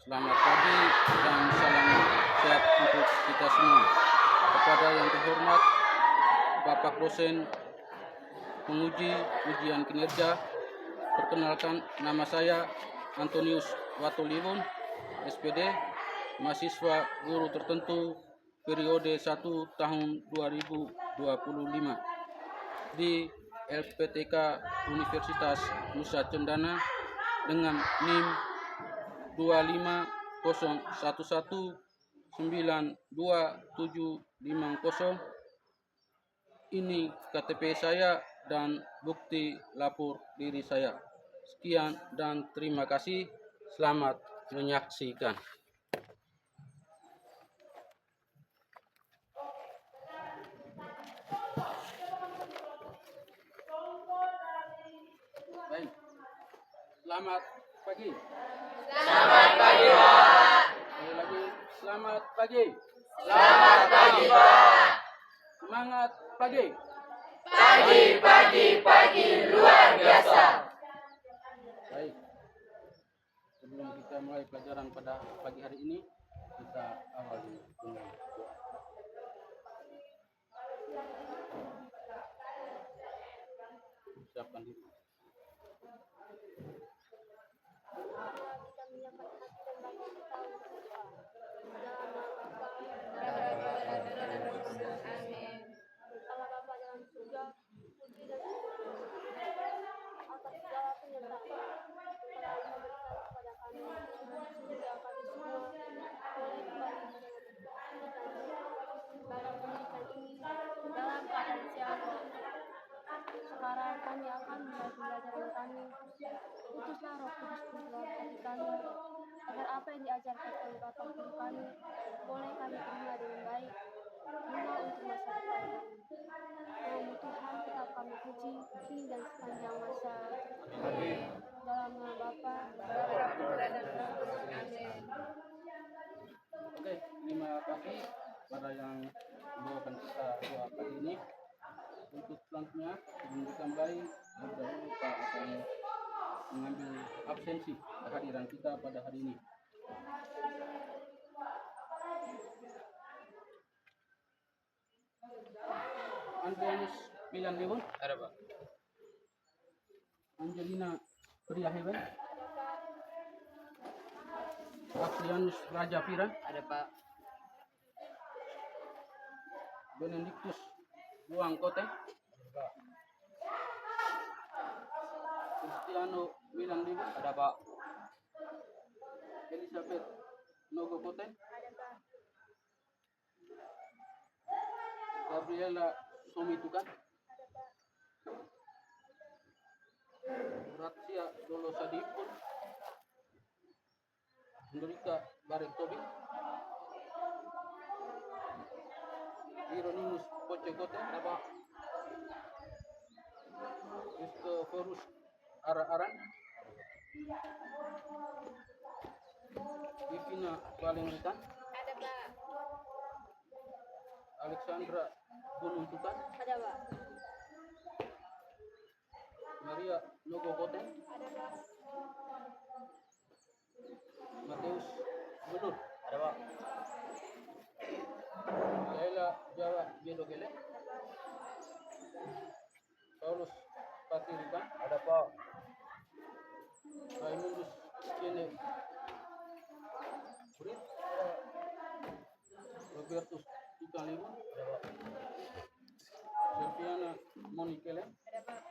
Selamat pagi dan salam sehat untuk kita semua. Kepada yang terhormat Bapak dosen penguji ujian kinerja, perkenalkan nama saya Antonius Watoliwon, SPD, mahasiswa guru tertentu periode 1 tahun 2025 di LPTK Universitas Nusa Cendana dengan NIM 251192750. Ini KTP saya dan bukti lapor diri saya. Sekian dan terima kasih. Selamat menyaksikan. Baik. Selamat pagi. Selamat pagi, Pak. Sekali lagi, selamat pagi. Selamat pagi, Pak. Semangat pagi. Pagi luar biasa. Baik. Sebelum kita mulai pelajaran pada pagi hari ini, kita awali dengan doa. Siapkan diri. Sekarang kami akan mulai pelajaran kami. Utuslah Roh Kudus di dalam hati kami, agar apa yang diajarkan oleh Bapa Guru kami boleh kami terima dengan baik, guna untuk masa depan kami. Namun Tuhan tetap kami puji kini dan sepanjang masa. Amin. Dalam nama Bapa dan Amin. Oke, terima kasih pada yang membawakan kita doa pagi ini. Untuk selanjutnya, sebelum kita mulai, dahulu Pak akan mengambil absensi kehadiran kita pada hari ini. Andreas Milan Lewon, Ada, Pak. Angelina Priahewen, Afrianus Raja Piran, Ada, Pak. Benedictus Luang Kote, Cristiano Milan Lewon, Ada, Pak. Elizabeth Nogo Kote, Gabriela Somitukan, Ratsia Dolo Sadipun, Hendrika Barek Tobing, Hieronymus Pocekote, Christophorus Ara-Aran, Vivina Balengritan, Ada Pak. Alexandra Gununtukan, Ada Pak. Maria Nogokote, Ada Pak. Mateus Bedur, Ada, Pak. Laila Jawa Jedogele, Paulus Patirikan, Ada, Pak. Raimundus Kene Burit, Robertus Ikalima, Ada, Pak. Silviana Monikele, Ada Pak.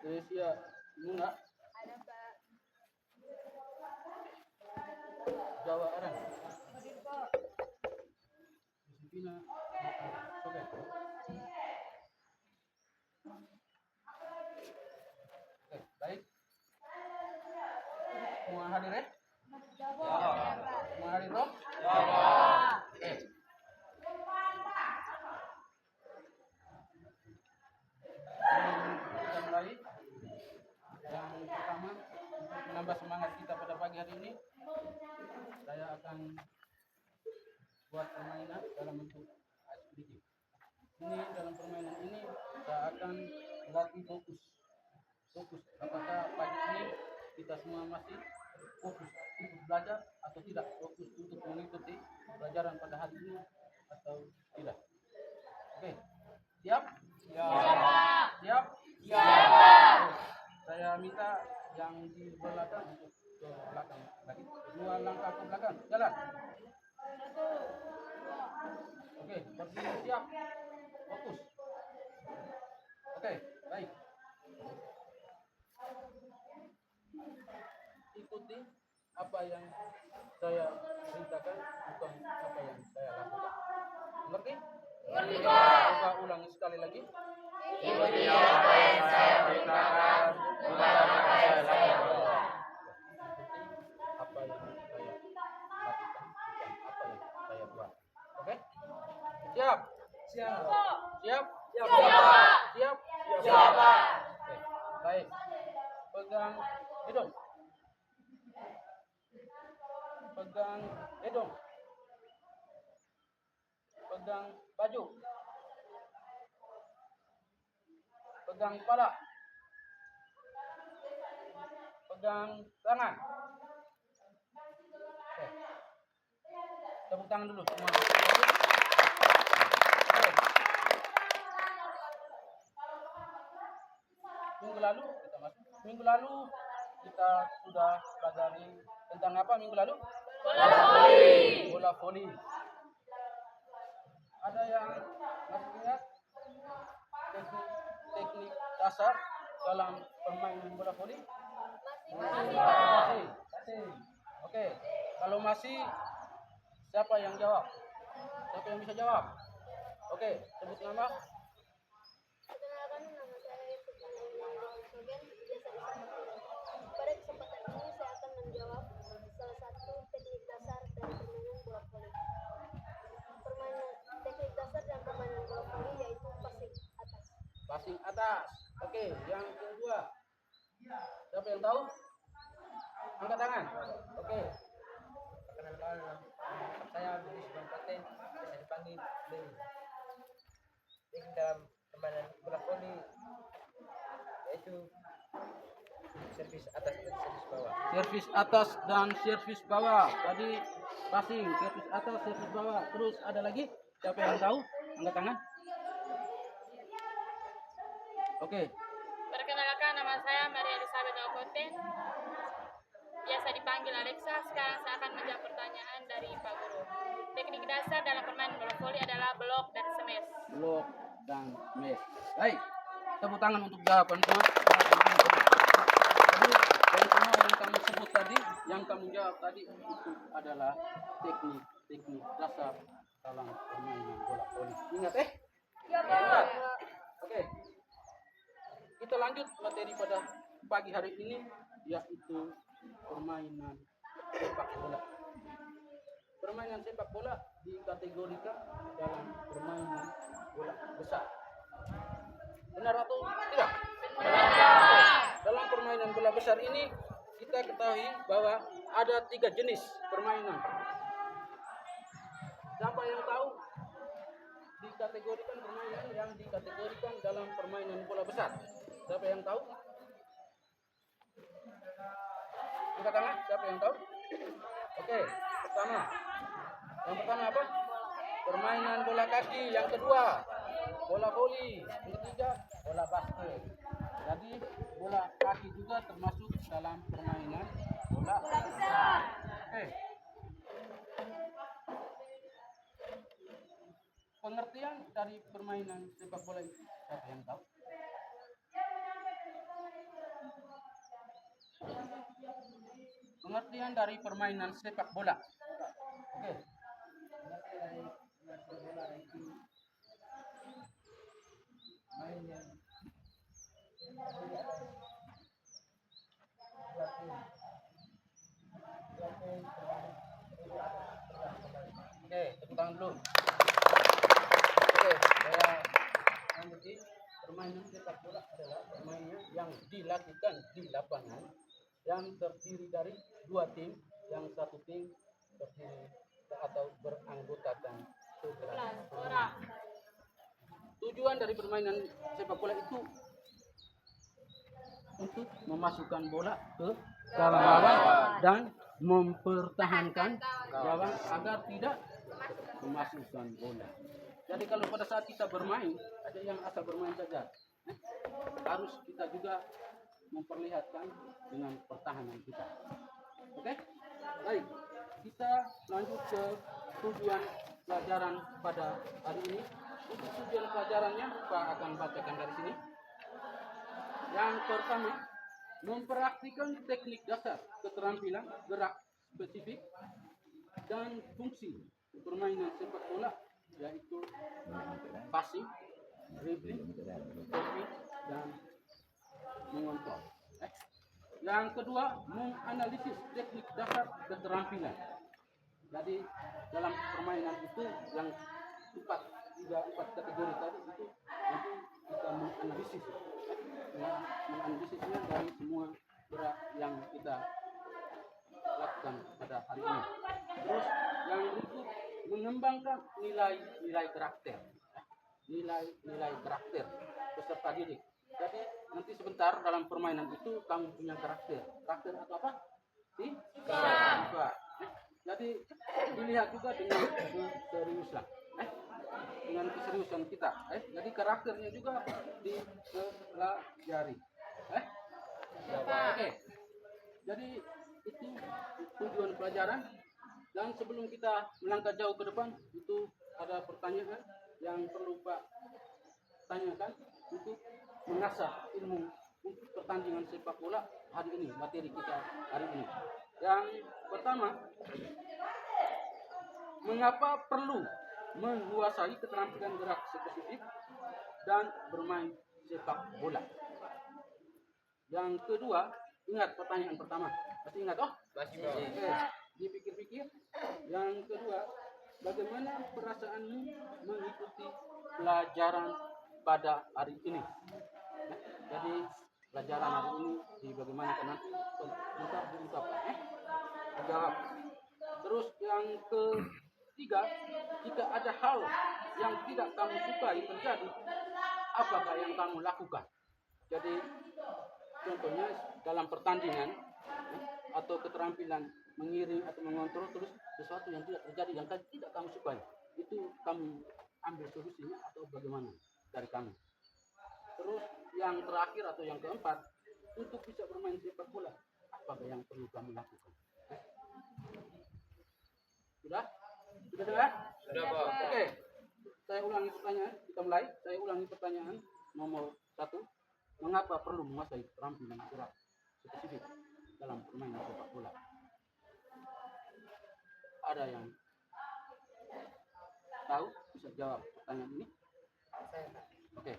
Teresia Nuna, Ada Pak. Jawa Aran, Hadir Pak. Josefina Soke. Oke, baik. Semua hadir ya? Semua hadir toh? Oke. Kita mulai. Yang pertama, untuk menambah semangat kita pada pagi hari ini, saya akan buat permainan dalam bentuk sedikit. Ini dalam permainan ini saya akan melatih fokus. Apakah pagi ini kita semua masih fokus ikut belajar atau tidak? Fokus untuk mengikuti pelajaran pada hari ini atau tidak? Oke, siap? Siap? Saya minta yang di belakang untuk ke belakang lagi. 2 langkah ke belakang. Jalan. Oke, berdiri siap. Fokus. Oke, baik. Ikuti apa yang saya perintahkan, bukan apa yang saya lakukan. Mengerti? Coba ulangi sekali lagi. Ikuti apa yang saya perintahkan, bukan apa yang saya lakukan. Apa yang saya lakukan, bukan apa yang saya buat. Oke? Siap? Siap. Siap? Siap? Siap, Pak. Oke, baik. Pegang hidung. Pegang hidung. Pegang baju. Pegang kepala. Pegang tangan. Oke. Tepuk tangan dulu semua. Oke. Minggu lalu kita sudah pelajari tentang apa minggu lalu? Bola voli. Ada yang masih ingat teknik dasar dalam permainan bola voli? Masih. Oke. Kalau masih, siapa yang jawab? Siapa yang bisa jawab? Oke, sebut nama. Perkenalkan, nama saya Yusuf Sogen, biasa disapa. Pada kesempatan ini saya akan menjawab salah satu teknik dasar dari permainan bola voli. Teknik dasar dan permainan bola voli yaitu passing atas. Passing atas. Oke, yang kedua. Siapa yang tahu? Angkat tangan. Oke. Perkenalkan, saya Budi Subanten, biasa dipanggil Dewi. Teknik dalam permainan bola voli yaitu servis atas dan servis bawah. Servis atas dan servis bawah. Tadi passing, servis atas, servis bawah. Terus ada lagi? Siapa yang tahu? Angkat tangan. Oke. Perkenalkan, nama saya Maria Elizabeth Okote, biasa dipanggil Alexa. Sekarang saya akan menjawab pertanyaan dari Pak Guru. Teknik dasar dalam permainan bola voli adalah blok dan smash. Blok dan smash. Baik. Tepuk tangan untuk jawaban semua. Jadi dari semua yang kamu sebut tadi, yang kamu jawab tadi itu adalah teknik dasar dalam permainan bola voli. Ingat Ingat. Oke. Kita lanjut materi pada pagi hari ini, yaitu permainan sepak bola. Permainan sepak bola dikategorikan dalam permainan bola besar. Benar atau tidak? Dalam permainan bola besar ini kita ketahui bahwa ada 3 jenis permainan. Siapa yang tahu dikategorikan permainan yang dikategorikan dalam permainan bola besar? Siapa yang tahu? Angkat tangan. Siapa yang tahu? Oke, pertama. Yang pertama apa? Permainan bola kaki. Yang kedua, bola voli. Yang ketiga, bola basket. Jadi bola kaki juga termasuk dalam permainan bola besar. Oke. Pengertian dari permainan sepak bola itu siapa yang tahu? Pengertian dari permainan sepak bola. Oke. Oke, tepuk tangan dulu. Oke, saya lanjuti. Permainan sepak bola adalah permainan yang dilakukan di lapangan yang terdiri dari 2 tim, yang satu tim terdiri atau beranggotakan 11 orang. Tujuan dari permainan sepak bola itu untuk memasukkan bola ke dalam lawan dan mempertahankan gawang agar tidak memasukkan bola. Jadi kalau pada saat kita bermain, ada yang asal bermain saja. Harus kita juga memperlihatkan dengan pertahanan kita. Oke? Baik. Kita lanjut ke tujuan pelajaran pada hari ini. Untuk tujuan pelajarannya, Pak akan bacakan dari sini. Yang pertama, mempraktikkan teknik dasar keterampilan gerak spesifik dan fungsi permainan sepak bola, yaitu passing, dribbling, tackling, dan mengontrol. Yang kedua, menganalisis teknik dasar keterampilan. Jadi dalam permainan itu yang empat kategori tadi itu nanti kita menganalisis, menganalisisnya dari semua gerak yang kita lakukan pada hari ini. Terus yang berikut, mengembangkan nilai karakter, nilai karakter peserta didik. Jadi nanti sebentar dalam permainan itu kamu punya karakter atau apa? Sifat. Jadi dilihat juga dengan keseriusan, dengan keseriusan kita. Jadi karakternya juga dipelajari. Oke. Jadi itu tujuan pelajaran. Dan sebelum kita melangkah jauh ke depan, itu ada pertanyaan yang perlu Pak tanyakan untuk mengasah ilmu untuk pertandingan sepak bola hari ini, materi kita hari ini. Yang pertama, mengapa perlu menguasai keterampilan gerak spesifik dan bermain sepak bola? Yang kedua, ingat pertanyaan pertama. Masih ingat? Masih. Oke, dipikir-pikir. Yang kedua, bagaimana perasaanmu mengikuti pelajaran pada hari ini? Jadi pelajaran hari ini di bagaimana nanti diungkapkan. Jawab. Terus yang ketiga, jika ada hal yang tidak kamu sukai terjadi, apakah yang kamu lakukan? Jadi contohnya dalam pertandingan atau keterampilan mengiring atau mengontrol, terus sesuatu yang tidak terjadi yang tidak kamu sukai, itu kamu ambil solusinya atau bagaimana dari kamu? Terus yang terakhir atau yang keempat, untuk bisa bermain sepak bola, apa yang perlu kamu lakukan? Sudah dengar? Sudah, Pak. Oke. Saya ulangi pertanyaan, kita mulai. Saya ulangi pertanyaan nomor 1. Mengapa perlu menguasai keterampilan gerak spesifik dalam permainan sepak bola? Ada yang tahu bisa jawab pertanyaan ini? Oke.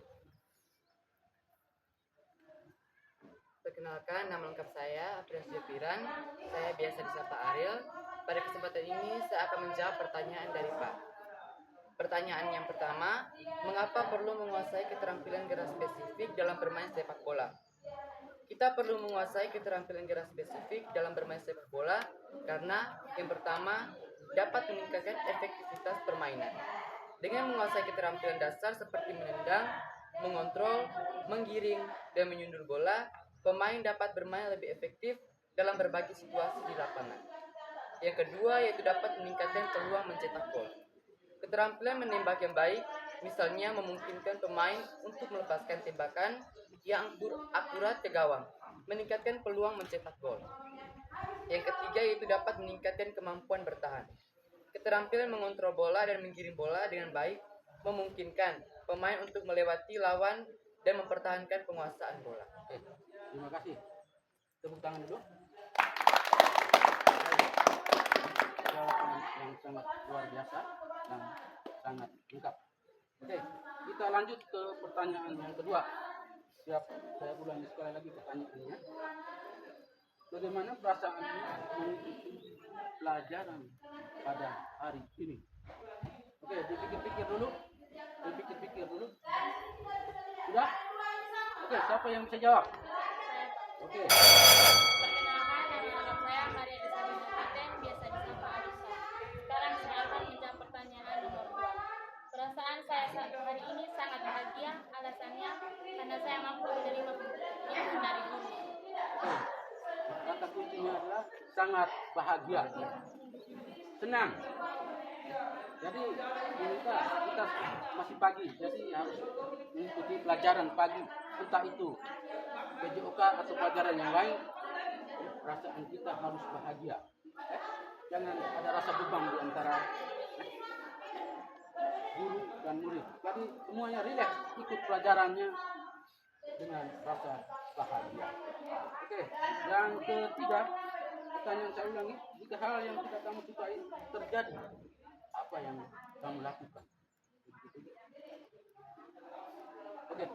Perkenalkan, nama lengkap saya April Jepiran. Saya biasa disapa Ariel. Pada kesempatan ini saya akan menjawab pertanyaan dari Pak. Pertanyaan yang pertama, mengapa perlu menguasai keterampilan gerak spesifik dalam bermain sepak bola? Kita perlu menguasai keterampilan gerak spesifik dalam bermain sepak bola karena yang pertama dapat meningkatkan efektivitas permainan. Dengan menguasai keterampilan dasar seperti menendang, mengontrol, menggiring, dan menyundur bola, pemain dapat bermain lebih efektif dalam berbagai situasi di lapangan. Yang kedua yaitu dapat meningkatkan peluang mencetak gol. Keterampilan menembak yang baik, misalnya memungkinkan pemain untuk melepaskan tembakan yang akurat ke gawang, meningkatkan peluang mencetak gol. Yang ketiga yaitu dapat meningkatkan kemampuan bertahan. Keterampilan mengontrol bola dan menggiring bola dengan baik, memungkinkan pemain untuk melewati lawan dan mempertahankan penguasaan bola. Oke, terima kasih. Tepuk tangan dulu. Jawaban yang sangat luar biasa dan sangat lengkap. Oke, kita lanjut ke pertanyaan yang kedua. Siap, saya ulangi sekali lagi pertanyaannya. Bagaimana perasaanmu mengikuti pelajaran pada hari ini? Oke, dipikir-pikir dulu. Sudah? Oke, siapa yang bisa jawab? Oke. Perkenalkan, nama saya Maria Elizabeth Kapten, biasa disapa Alisa. Sekarang saya akan menjawab pertanyaan nomor 2. Perasaan saya saat hari ini sangat bahagia, alasannya karena saya mampu menerima itu dari guru. Oke. Kata kuncinya adalah sangat bahagia, senang. Jadi kita masih pagi, jadi harus mengikuti pelajaran pagi, entah itu PJOK atau pelajaran yang lain. Perasaan kita harus bahagia. Jangan ada rasa beban di antara guru dan murid. Jadi semuanya rileks ikut pelajarannya dengan rasa bahagia. Oke, yang ketiga, pertanyaan saya ulangi, jika hal yang tidak kamu sukai terjadi, apa yang kamu lakukan? Oke,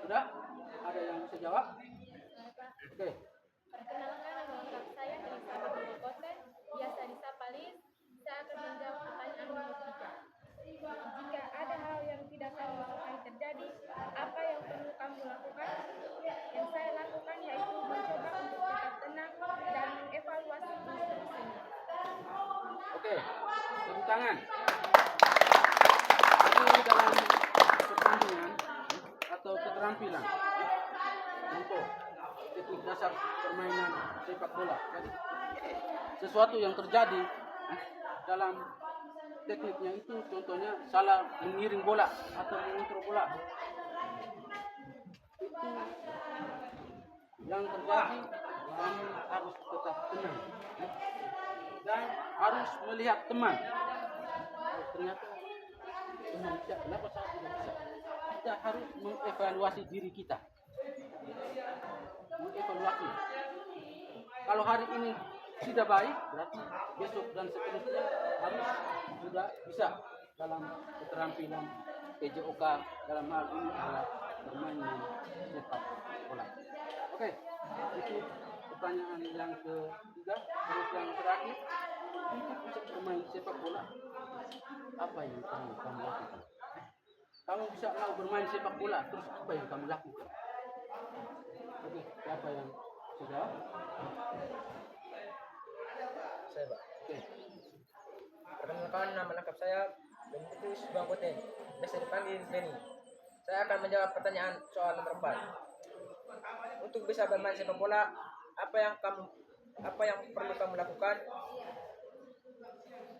sudah? Ada yang bisa jawab? Oke. Perkenalkan, nama lengkap saya Elizabeth Bobokoten, biasa disapa Liz. Saya akan menjawab pertanyaan nomor 3. Jika ada hal yang tidak kamu sukai terjadi, apa yang perlu kamu lakukan? Yang saya lakukan yaitu mencoba untuk tetap tenang dan mengevaluasi instruksinya. Oke, tepuk tangan. Ini dalam pertandingan atau keterampilan untuk teknik dasar permainan sepak bola. Jadi, sesuatu yang terjadi dalam tekniknya itu, contohnya salah mengiring bola atau mengontrol bola, itu yang terjadi, kamu harus tetap tenang dan harus melihat teman. Ternyata teman bisa, kenapa saya tidak bisa? Kita harus mengevaluasi diri kita. Mengevaluasi. Kalau hari ini tidak baik, berarti besok dan seterusnya harus sudah bisa dalam keterampilan PJOK dalam hal ini adalah permainan sepak bola. Oke, itu pertanyaan yang ketiga. Terus yang terakhir, untuk bisa bermain sepak bola, apa yang kamu lakukan? Kamu bisa mau bermain sepak bola, terus apa yang kamu lakukan? Oke, siapa yang sudah? Saya, Pak. Oke. Perkenalkan, nama lengkap saya Benedikus Bangkoten, biasa dipanggil Benny. Saya akan menjawab pertanyaan soal nomor 4. Untuk bisa bermain sepak bola, apa yang perlu kamu lakukan?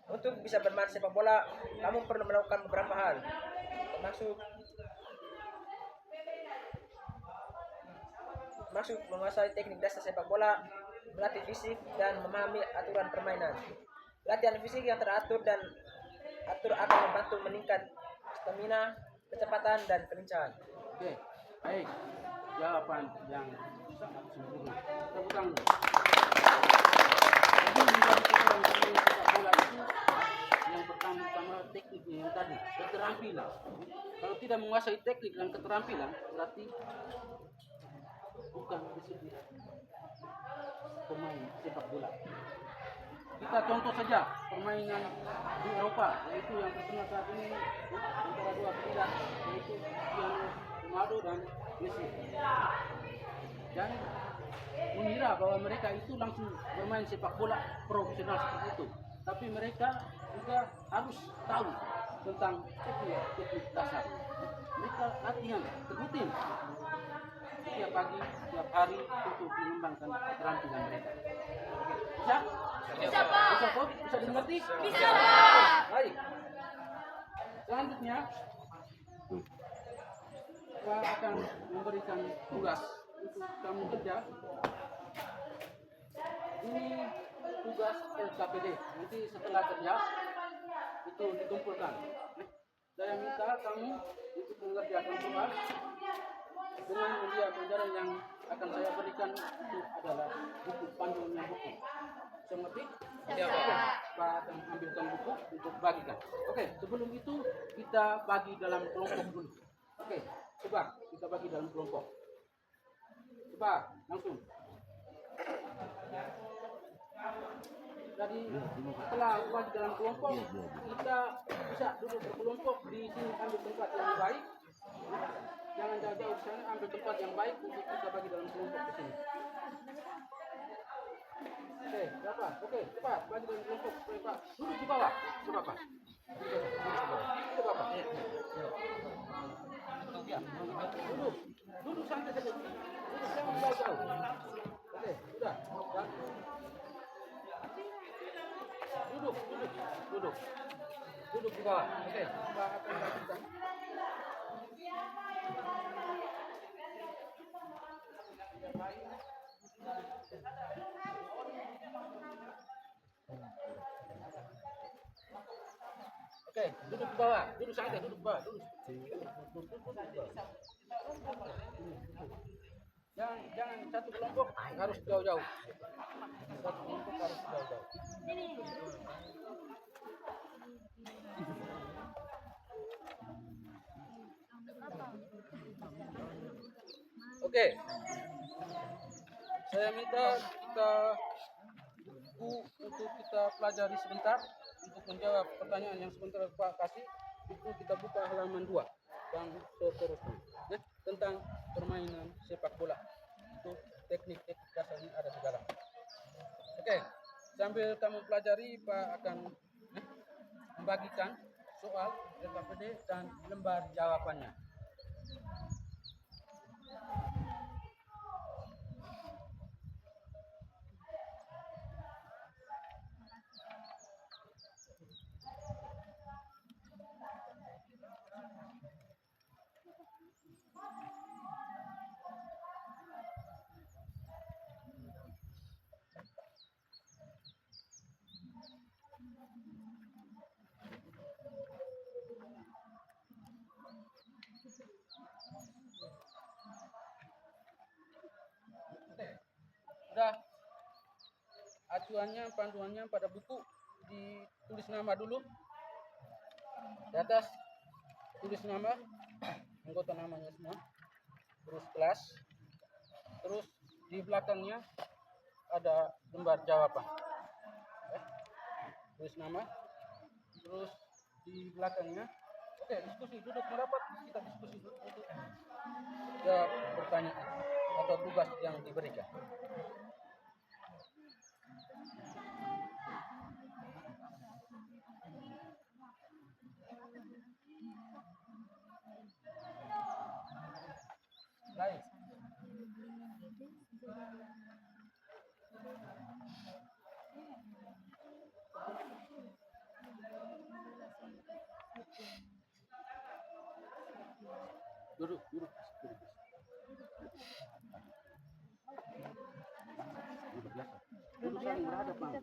Untuk bisa bermain sepak bola, kamu perlu melakukan beberapa hal, termasuk menguasai teknik dasar sepak bola, melatih fisik, dan memahami aturan permainan. Latihan fisik yang teratur dan atur akan membantu meningkat stamina, kecepatan, dan kelincahan. Oke, baik. Jawaban yang sangat sempurna. Tepuk tangan. Jadi menjadi seorang pemain sepak bola itu yang pertama tekniknya yang tadi, keterampilan. Kalau tidak menguasai teknik dan keterampilan, berarti bukan disiplin pemain sepak bola. Kita contoh saja permainan di Eropa, yaitu yang terkenal saat ini antara dua kandidat, yaitu Cristiano Ronaldo dan Messi. Dan mengira bahwa mereka itu langsung bermain sepak bola profesional seperti itu. Tapi mereka juga harus tahu tentang teknik dasar. Mereka latihan rutin setiap pagi, setiap hari untuk mengembangkan keterampilan mereka. Bisa? Bisa, Pak. Bisa kok? Bisa dimengerti? Bisa, Pak. Baik. Selanjutnya, saya akan memberikan tugas untuk kamu kerja. Ini tugas LKPD. Nanti setelah kerja itu dikumpulkan. Saya minta kamu untuk mengerjakan tugas dengan media pelajaran yang akan saya berikan. Itu adalah buku panduannya buku. Mengerti? Ya, Oke, Pak akan ambilkan buku untuk bagikan. Oke, sebelum itu kita bagi dalam kelompok dulu. Oke, coba kita bagi dalam kelompok. Coba langsung. Jadi setelah bagi dalam kelompok, kita bisa duduk berkelompok di sini, ambil tempat yang baik. Jangan jauh-jauh di sana, ambil tempat yang baik untuk kita bagi dalam kelompok di sini. Oke, berapa? Oke, cepat bagi dalam kelompok. Oke, Pak. Duduk di bawah. Coba, Pak. Duduk, Pak. Duduk. Duduk santai saja. Duduk, jangan jauh-jauh. Oke, sudah. Duduk, duduk, duduk. Duduk di bawah. Oke, Mbak akan bagikan. Oke, duduk di bawah. Duduk santai, duduk di bawah. Duduk. Jangan satu kelompok harus jauh-jauh. Satu kelompok harus jauh-jauh. Oke. Saya minta kita untuk kita pelajari sebentar untuk menjawab pertanyaan yang sebentar Pak kasih. Itu kita buka halaman 2 dan seterusnya. Nah, tentang permainan sepak bola. Itu teknik-teknik dasarnya ada di dalam. Oke, sambil kamu pelajari, Pak akan membagikan soal LKPD dan lembar jawabannya. Udah acuannya, panduannya pada buku ditulis nama dulu. Di atas tulis nama, anggota namanya semua. Terus kelas. Terus di belakangnya ada lembar jawaban. Tulis nama. Terus di belakangnya. Oke, diskusi, duduk merapat, kita diskusi dulu untuk jawab pertanyaan atau tugas yang diberikan. Baik. Duduk, duduk, duduk. Duduk biasa. Duduk saling berhadap, Bang.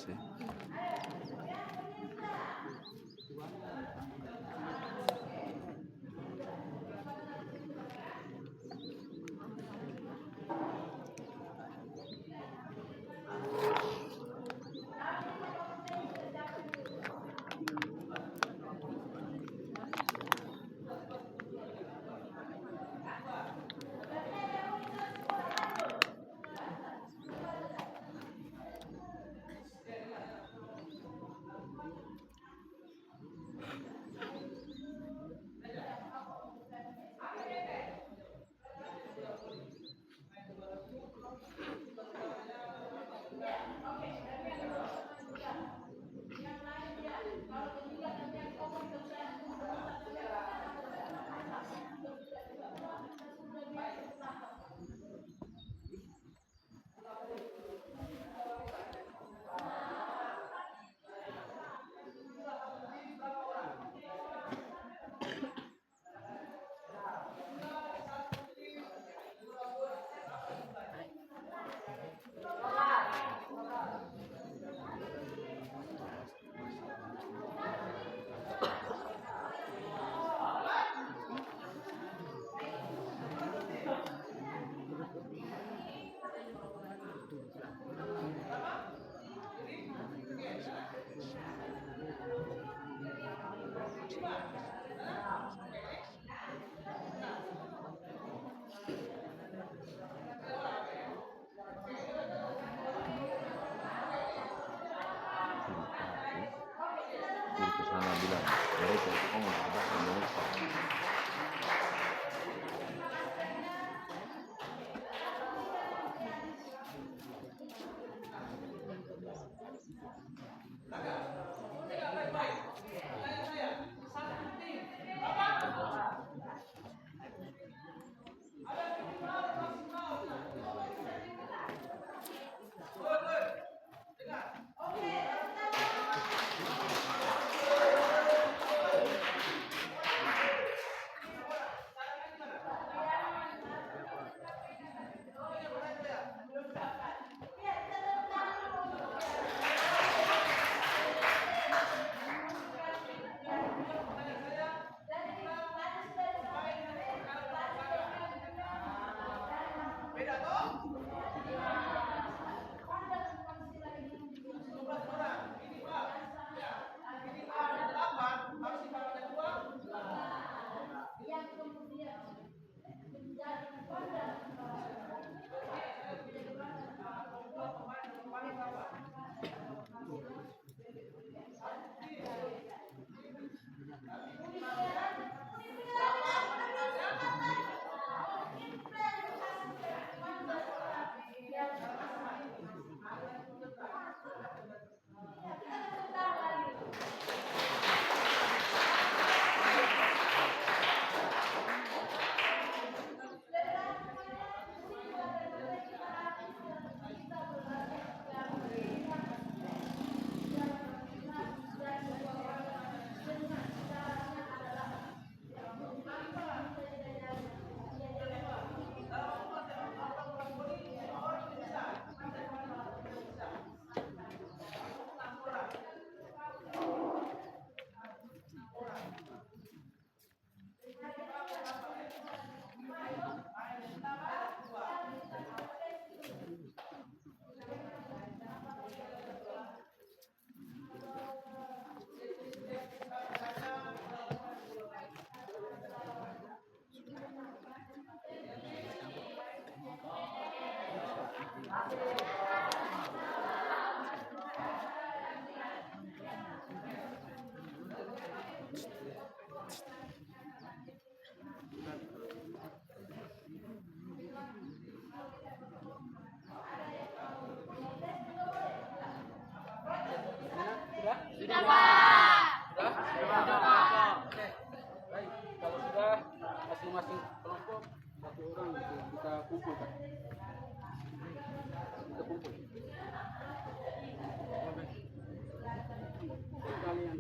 kasih. Guru ke sana bilang mereka ngomong bahasa Indonesia. Masing-masing kelompok satu orang gitu kita kumpulkan. Kita kumpul. Kalian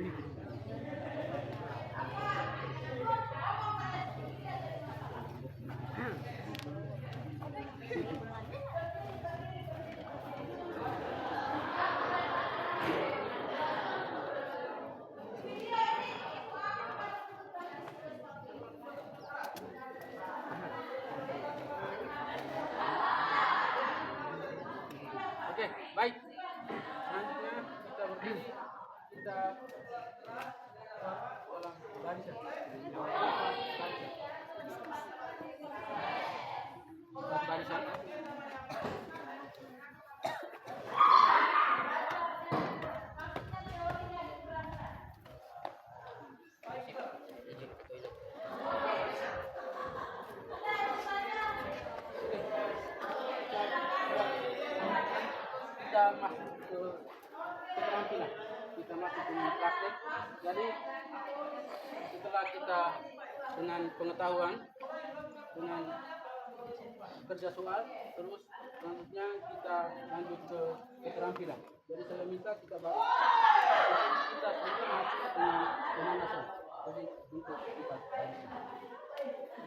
dengan praktek. Jadi setelah kita dengan pengetahuan, dengan kerja soal, terus selanjutnya kita lanjut ke keterampilan. Jadi saya minta kita semua masuk dengan pemanasan. Jadi untuk kita.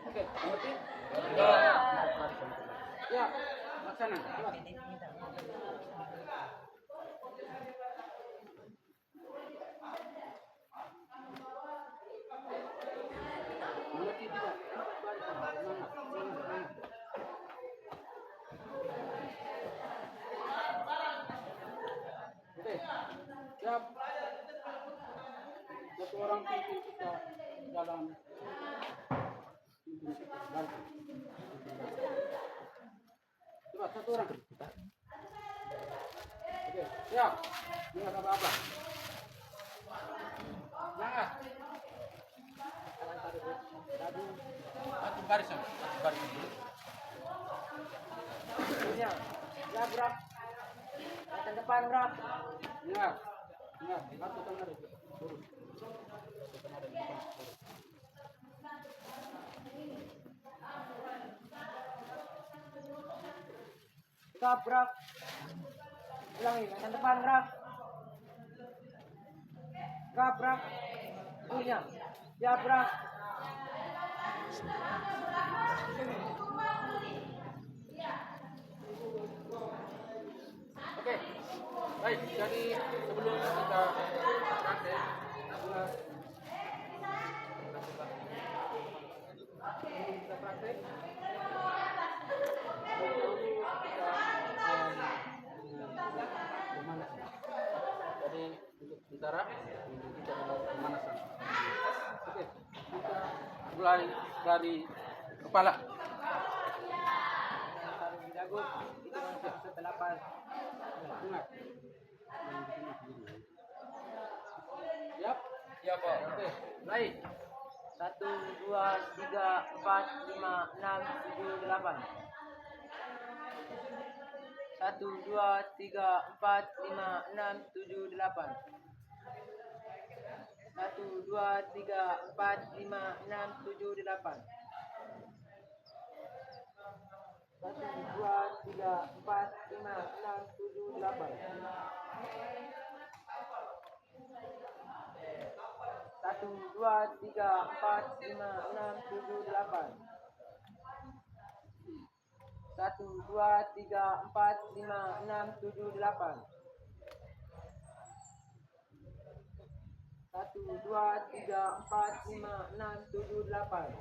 Oke, mengerti? Ya, laksana. Cepat. Mengerti tidak? Semangat, semangat. Oke, siap. Satu orang pimpin kita dalam pimpin kita. Bantu. Coba satu orang. Oke, siap. Ingat apa-apa. Semangat. Satu barisan. Satu barisan dulu. Ya, bro. Datang depan, bro. Ingat. Ingat. Satu tangan itu. Turun. Satu tangan di depan. Turun. Stop, bro. Ulangi, datang depan, bro. Stop, bro. Punya. Ya, bro. Oke, baik. Jadi sebelum kita praktek, jadi untuk sementara kita adalah pemanasan. Oke, kita mulai dari kepala. Taruh di dagu, itu masuk setelapan. Ingat. Siap? Ya, Pak. Oke, mulai. 1, 2, 3, 4, 5, 6, 7, 8. 1, 2, 3, 4, 5, 6, 7, 8. 1, 2, 3, 4, 5, 6, 7, 8. 1, 2, 3, 4, 5, 6, 7, 8. 1, 2, 3, 4, 5, 6, 7, 8. 1, 2, 3, 4, 5, 6, 7, 8. 1, 2, 3, 4, 5, 6, 7, 8.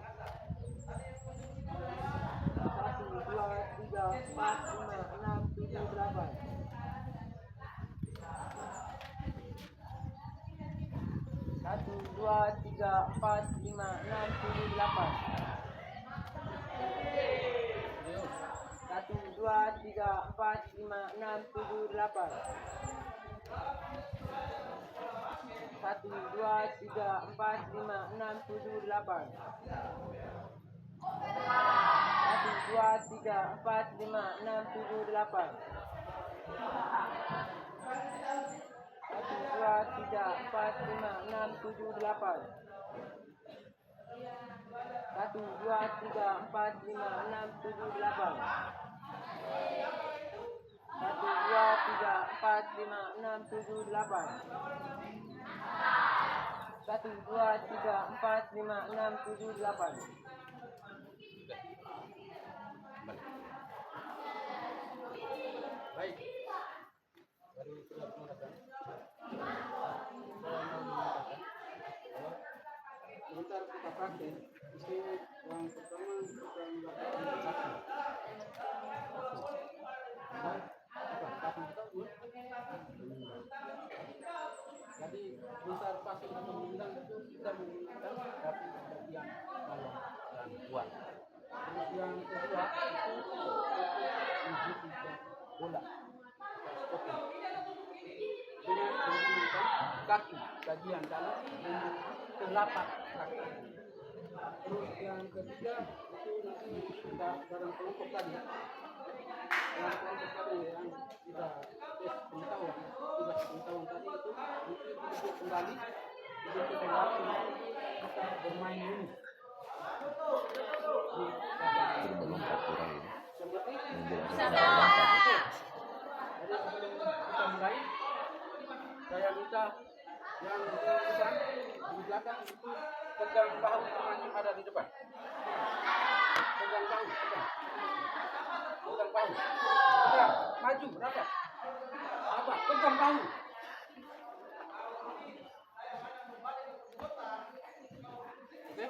1, 2, 3, 4, 5, 6, 7, 8. 1, 2, 3, 4, 5, 6, 7, 8. 1, 2, 3, 4, 5, 6, 7, 8. 1, 2, 3, 4, 5, 6, 7, 8. 1, 2, 3, 4, 5, 6, 7, 8. 1, 2, 3, 4, 5, 6, 7, 8. 1, 2, 3, 4, 5, 6, 7, 8. 1, 2, 3, 4, 5, 6, 7, 8. 1, 2, 3, 4, 5, 6, 7, 8. Baik. Baru sudah mengatakan. Sebentar kita praktek. Di sini yang pertama kita melakukan kaki. Jadi besar pasir atau mengundang itu kita menggunakan kaki bagian bawah dan kuat. Terus yang kedua itu menggunakan bola. Oke. Dengan menggunakan kaki bagian dalam dan telapak kaki. Terus yang ketiga itu nanti kita dalam kelompok tadi yang kelompok tadi yang kita tes pengetahuan, tugas pengetahuan tadi itu dibentuk kembali, dibentuk kembali untuk kita bermain ini. Seperti Oke. Jadi sebelum kita mulai, saya minta yang bersangkutan di belakang itu pegang bahu teman yang ada di depan. Pegang bahu, pegang. Pegang bahu. Pegang, maju, rapat. Apa? Pegang bahu. Oke?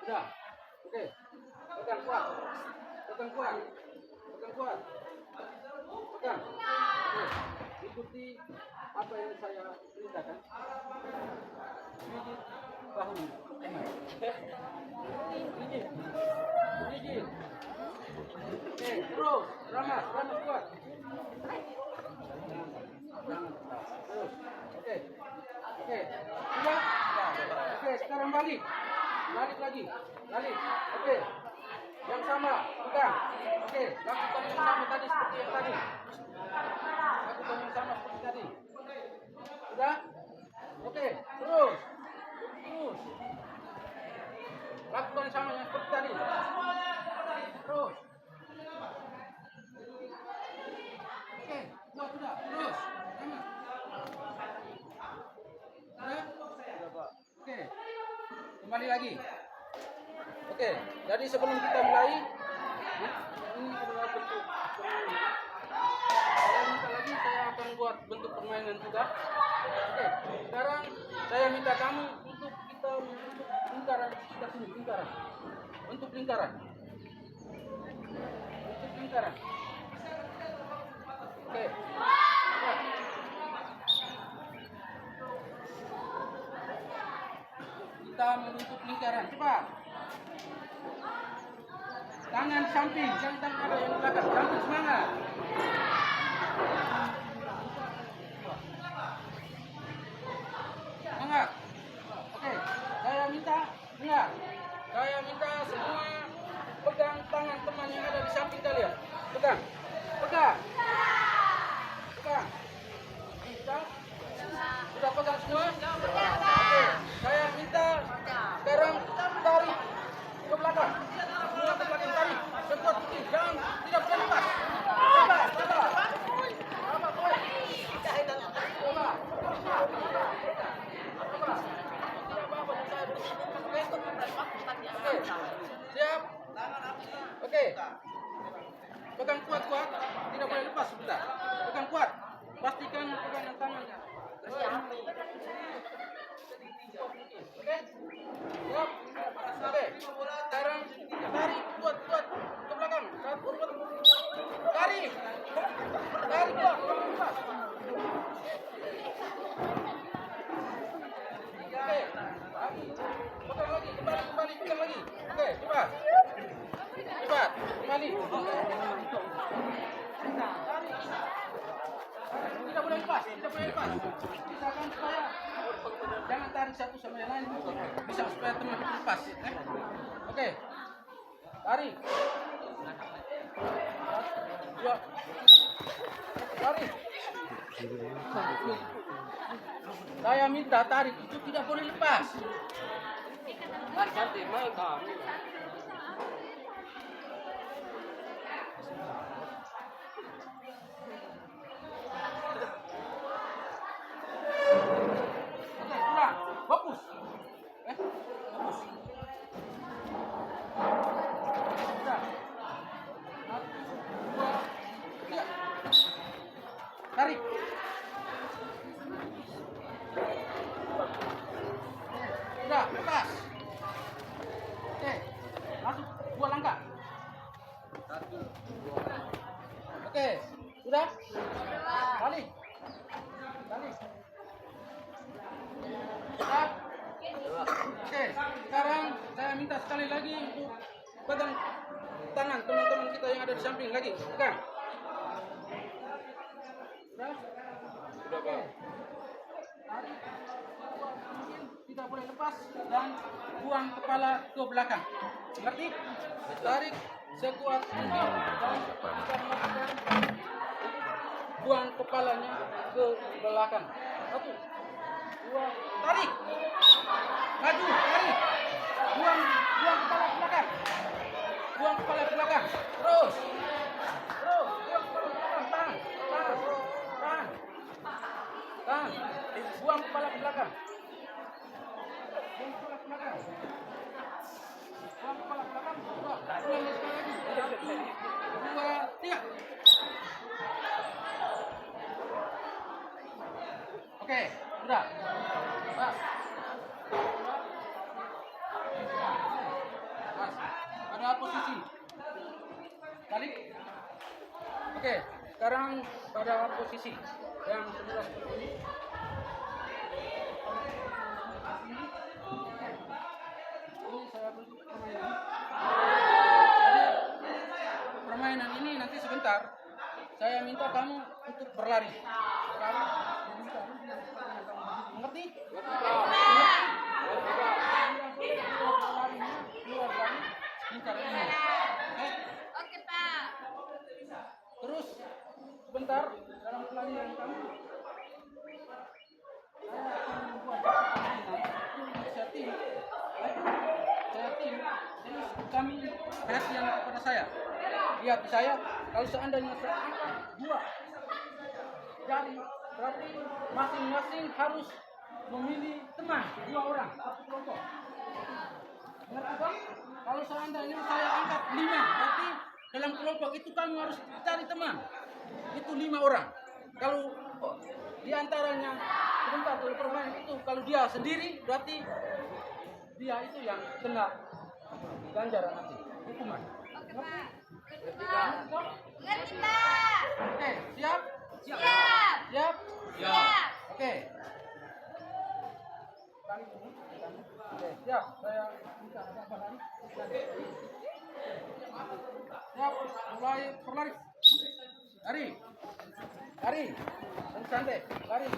Sudah. Oke. Pegang kuat. Pegang kuat. Pegang kuat. Pegang. Oke. Ikuti apa yang saya perintahkan. Pijit bahu. Pijit. Pijit. Oke, terus. Ramas kuat. Terus. Oke. Oke. Sudah? Oke, sekarang balik. Balik lagi. Balik. Oke. Yang sama, pegang. Oke, lakukan yang sama tadi seperti yang tadi. Lakukan yang sama seperti tadi. Sudah? Oke, terus. Terus. Lakukan yang sama yang seperti tadi. Terus. Oke, buat sudah. Terus. Jangan. Sudah? Sudah, Pak. Oke. Kembali lagi. Oke, jadi sebelum kita mulai, ini adalah bentuk permainan. Saya minta lagi, saya akan buat bentuk permainan juga. Oke, sekarang saya minta kamu untuk kita membentuk lingkaran kita sini, lingkaran. Bentuk lingkaran. Bentuk lingkaran. Oke. Ya. Kita membentuk lingkaran, cepat. Tangan di samping, jangan ada yang di belakang. Samping semangat. Semangat. Oke, saya minta, dengar. Saya minta semua pegang tangan teman yang ada di samping kalian. Pegang. Pegang. Pegang. Pegang. Sudah pegang semua? Oke, saya minta sekarang tarik ke belakang. Semua ke belakang tarik. Sekuat mungkin. Jangan, tidak boleh lepas. Sabar, sabar. Sabar, boleh. Sabar. Oke, siap. Oke. Pegang kuat-kuat. Tidak boleh lepas sebentar. Pegang kuat. Pastikan pegangan tangannya. Oke. Siap. Oke. Sekarang tarik kuat-kuat ke belakang. Tarik. Tarik kuat. Oke. Pegang lagi. Kembali. Pegang lagi. Oke. Cepat. Cepat. Kembali. Tidak boleh lepas. Tidak boleh lepas. Misalkan supaya jangan tarik satu sama yang lain. Bisa supaya teman kita lepas. Oke. Tarik. Dua. Tarik. Saya minta tarik itu tidak boleh lepas. Nanti main kami. Oke, pulang. Fokus. Fokus. Sudah. 1, 2, 3. Tarik. Sudah, lepas. Oke, masuk 2 langkah. 1, 2. Oke, sudah? Balik. Balik. Sudah? Oke, sekarang saya minta sekali lagi untuk pegang tangan teman-teman kita yang ada di samping lagi. Pegang. Sudah? Sudah, Pak. Tarik. tidak boleh lepas dan buang kepala ke belakang. Ngerti? Tarik sekuat mungkin dan kita melakukan buang kepalanya ke belakang. 1, 2, tarik. Maju, tarik. Buang kepala ke belakang. Buang kepala ke belakang. Terus. Buang kepala ke belakang. Tahan. Buang kepala ke belakang. Buang kepala ke belakang. Buang kepala ke belakang. Ulang sekali lagi. 1, 2, 3. Oke, sudah. Pas. Pada posisi. Balik. Oke, sekarang pada posisi yang sebelah seperti ini. Ini saya bentuk permainan. Jadi permainan ini nanti sebentar saya minta kamu untuk berlari. Mengerti? Oke, Pak. Terus sebentar dalam pelarian kamu saya akan membuat setting. Jadi kami perhatian kepada saya. Lihat di saya, kalau seandainya saya angkat 2 jari, berarti masing-masing harus memilih teman 2 orang, 1 kelompok. Ngerti Bang? Kalau seandainya saya angkat 5, berarti dalam kelompok itu kamu harus cari teman. Itu 5 orang. Kalau di antaranya sebentar kalau permainan itu kalau dia sendiri berarti dia itu yang kena ganjaran nanti hukuman. Oke, Pak. Ngerti, Pak. Oke, siap? Siap. Siap? Siap. Oke. Oke, siap. Saya minta apa lari? Siap, mulai berlari. Lari. Santai, lari.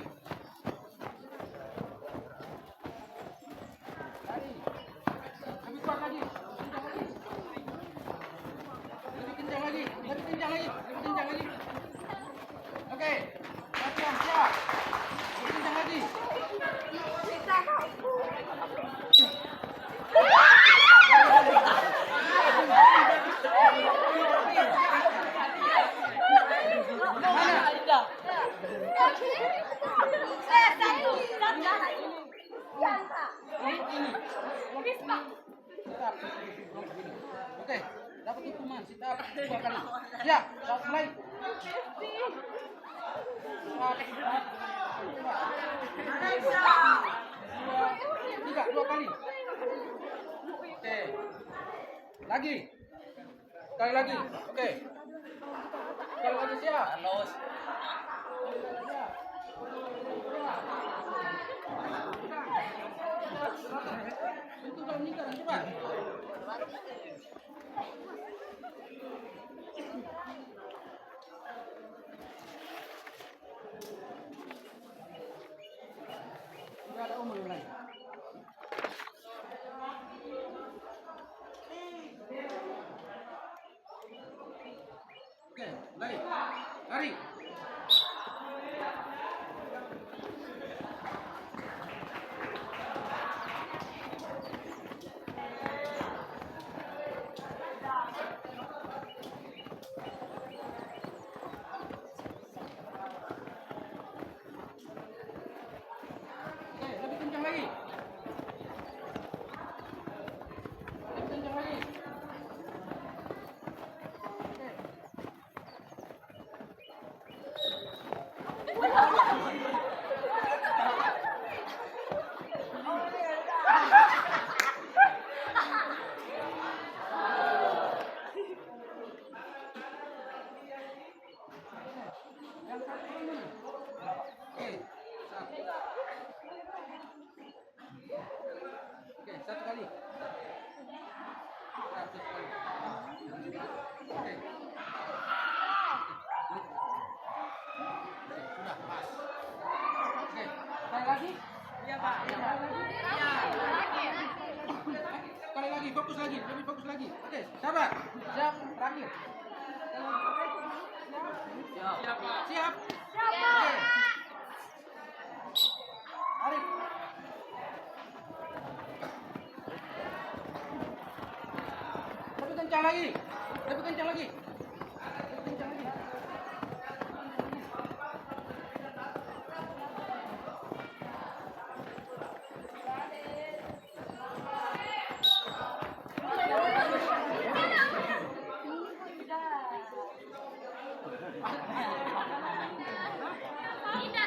Lebih kuat lagi. Lebih kencang lagi. Oke. Latihan, siap. Lebih kencang lagi. Oke, dapat hukuman. Sit-up 2 kali. Ya, mulai. 2 kali. Oke. Lagi. Sekali lagi. Oke. Sekali lagi siap. Itu kalau nikah coba. Tidak ada umur lagi. Oke, lari. Oke, lebih kencang lagi. Yang satu mana? Oke, satu. Oke, satu kali. Satu kali. Oke. Sudah pas. Oke, sekali lagi? Iya, Pak. Sekali lagi? Iya. lebih fokus lagi. Oke, sabar. Siap, terakhir. Siap, Pak. Siap. Oke. Arif. Lebih kencang lagi. Lebih kencang lagi. Lebih kencang lagi.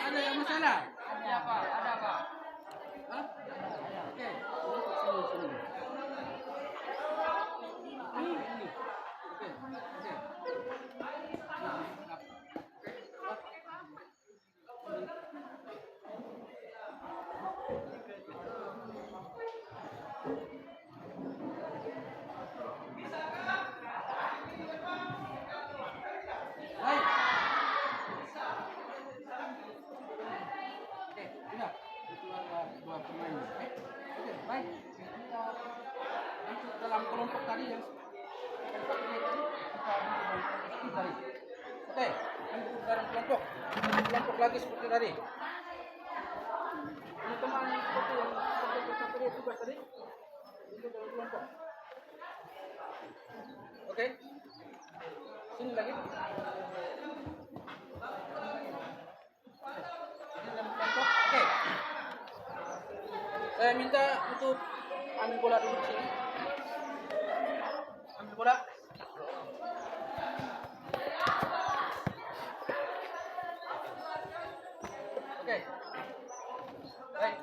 Ada yang masalah? Ada Pak, ada Pak. Hah? Oke. Sini. Ini. Oke. Baik. Oke, sudah. Itu ada dua pemain. Oke, baik. Kita untuk dalam kelompok tadi yang kelompok ini tadi kita untuk dalam kelompok tadi. Oke, untuk dalam kelompok. Kelompok lagi seperti tadi. Ini teman seperti yang kita beri tugas tadi. Untuk dalam kelompok. Oke. Sini lagi. Oke. Saya minta untuk ambil bola dulu di sini. Ambil bola. Oke. Baik.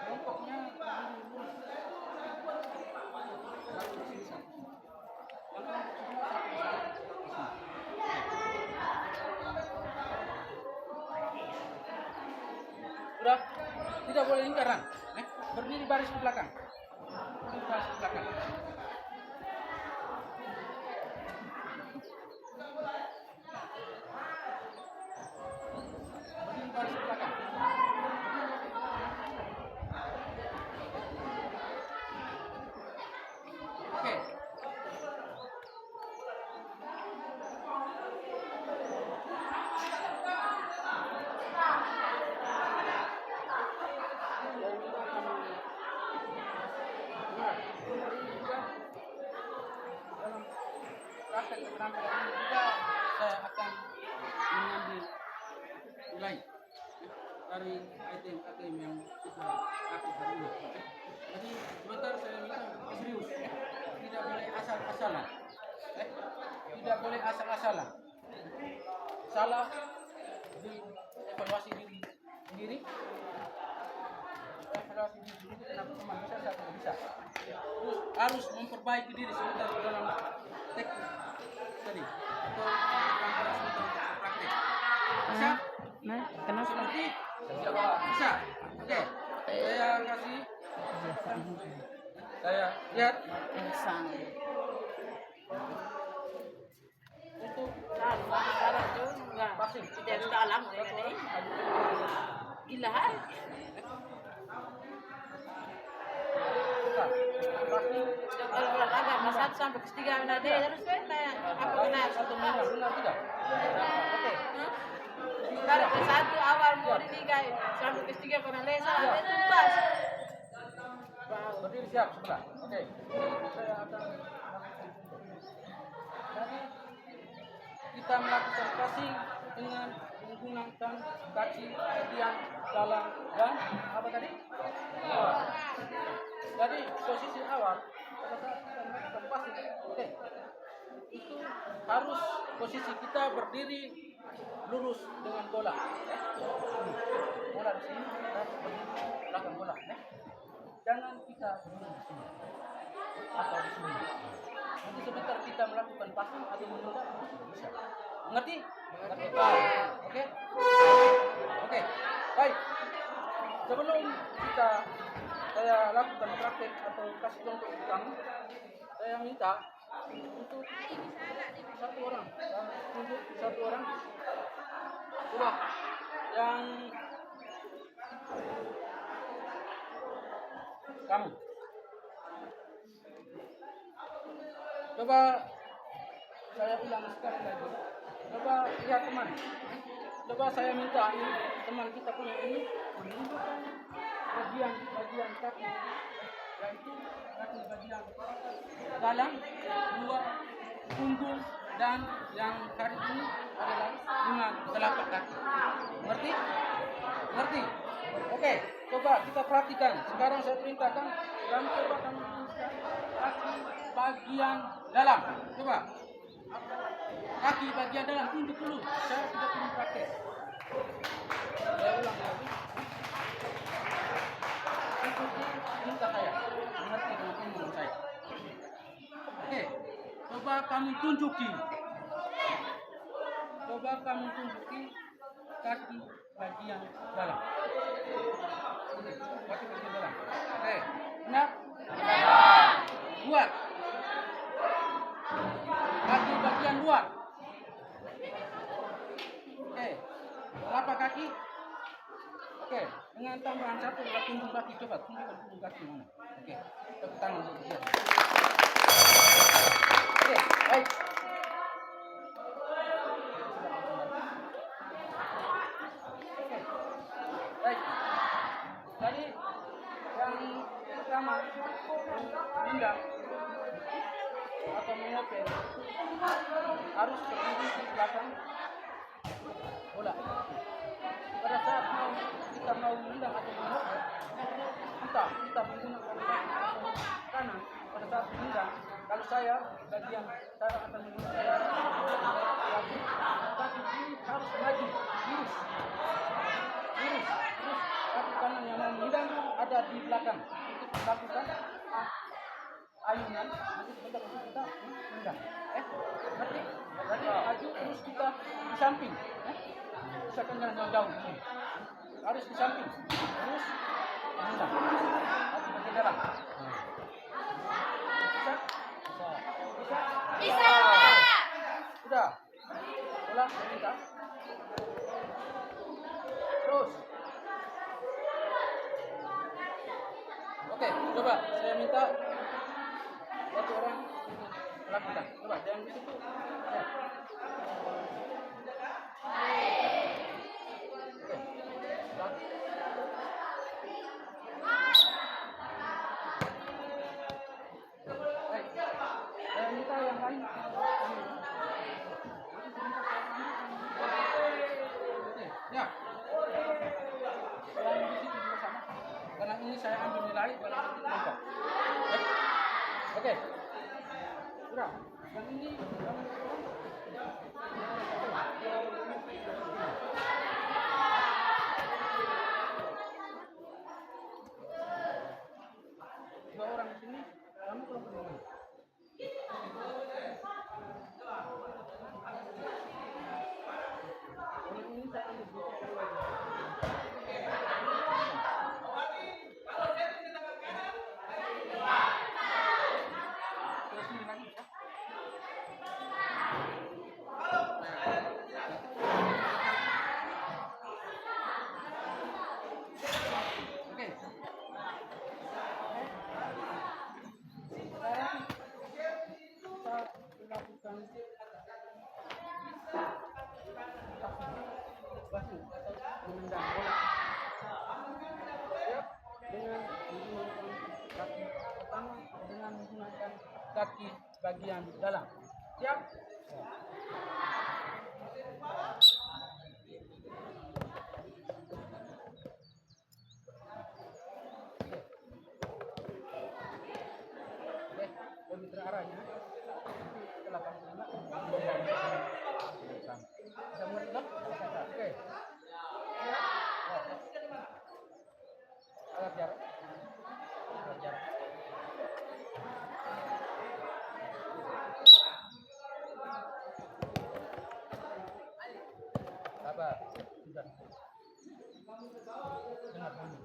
Kelompoknya satu di sini satu. Yang kelompok sebelah satu di sini. Sudah, tidak boleh lingkaran. Berdiri baris ke belakang. Berdiri baris ke belakang. Berdiri baris ke belakang. Oke. Dalam praktek keterampilan ini juga saya akan mengambil nilai dari item yang kita pakai hari ini. Jadi sebentar saya minta serius, tidak boleh asal-asalan, tidak boleh asal-asalan. Salah dievaluasi diri sendiri. Evaluasi diri sendiri kenapa teman bisa, saya tidak bisa. Terus harus memperbaiki diri sebentar dalam teknik tadi atau keterampilan sebentar untuk praktek. Bisa? Kenapa? Seperti bisa. Oke. Saya kasih. Saya lihat untuk passing. Gila hai. Passing. Kalau olahraga mas 1 sampai ke 3 benar deh terus kayak aku benar satu Benar, mas. benar tidak? Oke. Dari ke 1 awal mau di 3 sampai ke 3 pernah lesa itu pas. Berdiri siap sebelah. Oke. Saya akan jadi kita melakukan passing dengan menggunakan kaki, bagian dalam dan apa tadi? Awal. Jadi posisi awal pada saat kita melakukan passing, oke, itu harus posisi kita berdiri lurus dengan bola. Bola di sini dan berdiri belakang bola. Jangan kita berdiri di sini atau di sini. Nanti sebentar kita melakukan passing atau menunda tidak bisa. Mengerti? Mengerti. Oke? Oke. Baik. Sebelum saya lakukan praktek atau kasih contoh untuk kamu, saya minta untuk satu orang, tunjuk satu orang, coba yang kamu Coba saya ulang sekali lagi. Coba lihat teman. Coba saya minta ini teman kita punya ini menunjukkan bagian kaki, yaitu kaki bagian dalam, luar, punggung, dan yang hari ini adalah dengan telapak kaki. Ngerti? Ngerti? Oke, coba kita perhatikan. Sekarang saya perintahkan kamu coba kamu tuliskan kaki bagian dalam. Coba. Kaki bagian dalam tunjuk dulu. Saya tidak perlu praktek. Saya ulang lagi. Ikuti perintah saya. Mengerti dengan umum saya. Oke. Coba kamu tunjuki. Coba kamu tunjuki kaki bagian dalam. Kaki bagian dalam. Oke. Nah. Buat. Kaki bagian luar. Oke. Telapak kaki. Oke. Dengan tambahan satu adalah punggung kaki. Coba tunjukkan punggung kaki mana. Oke. Tepuk tangan untuk dia. Oke. Baik. Baik. Tadi yang pertama menendang atau mengopel harus berdiri di belakang bola. Pada saat kita mau menendang atau mengopel, entah kita menggunakan kaki atau kanan pada saat menendang. Kalau saya bagian saya akan menggunakan kaki ini harus maju, lurus, kaki kanan yang mau menendang ada di belakang untuk melakukan ayunan nanti sebentar untuk kita menendang. Ngerti? Jadi maju terus kita di samping. Usahakan jangan jauh-jauh. Harus di samping. Terus menendang. Kaki bagian dalam. Bisa? Bisa? Bisa. Sudah. Ulang, saya minta. Terus. Oke, coba saya minta satu orang untuk melakukan. Coba jangan di situ. Ya. Oke. Ulang. Baik. Saya minta yang lain. Oke, ya. Yang di situ juga sama. Karena ini saya ambil nilai dalam bentuk kelompok. Baik. Oke. Sudah. Yang ini dua orang di sini, kamu kelompok yang mana? Yang ini saya ambil dua sekali lagi. Terus ini lagi ya. Oke. Sekarang kita lakukan batu atau menendang bola. Siap? Dengan menggunakan kaki pertama dengan menggunakan kaki bagian dalam. Siap? Oke, lebih terarahnya. Setelah kamu terima, bisa mulai dok? Oke. Agak jarak. Agak jarak. Sabar. Sudah. Dengar bunyi.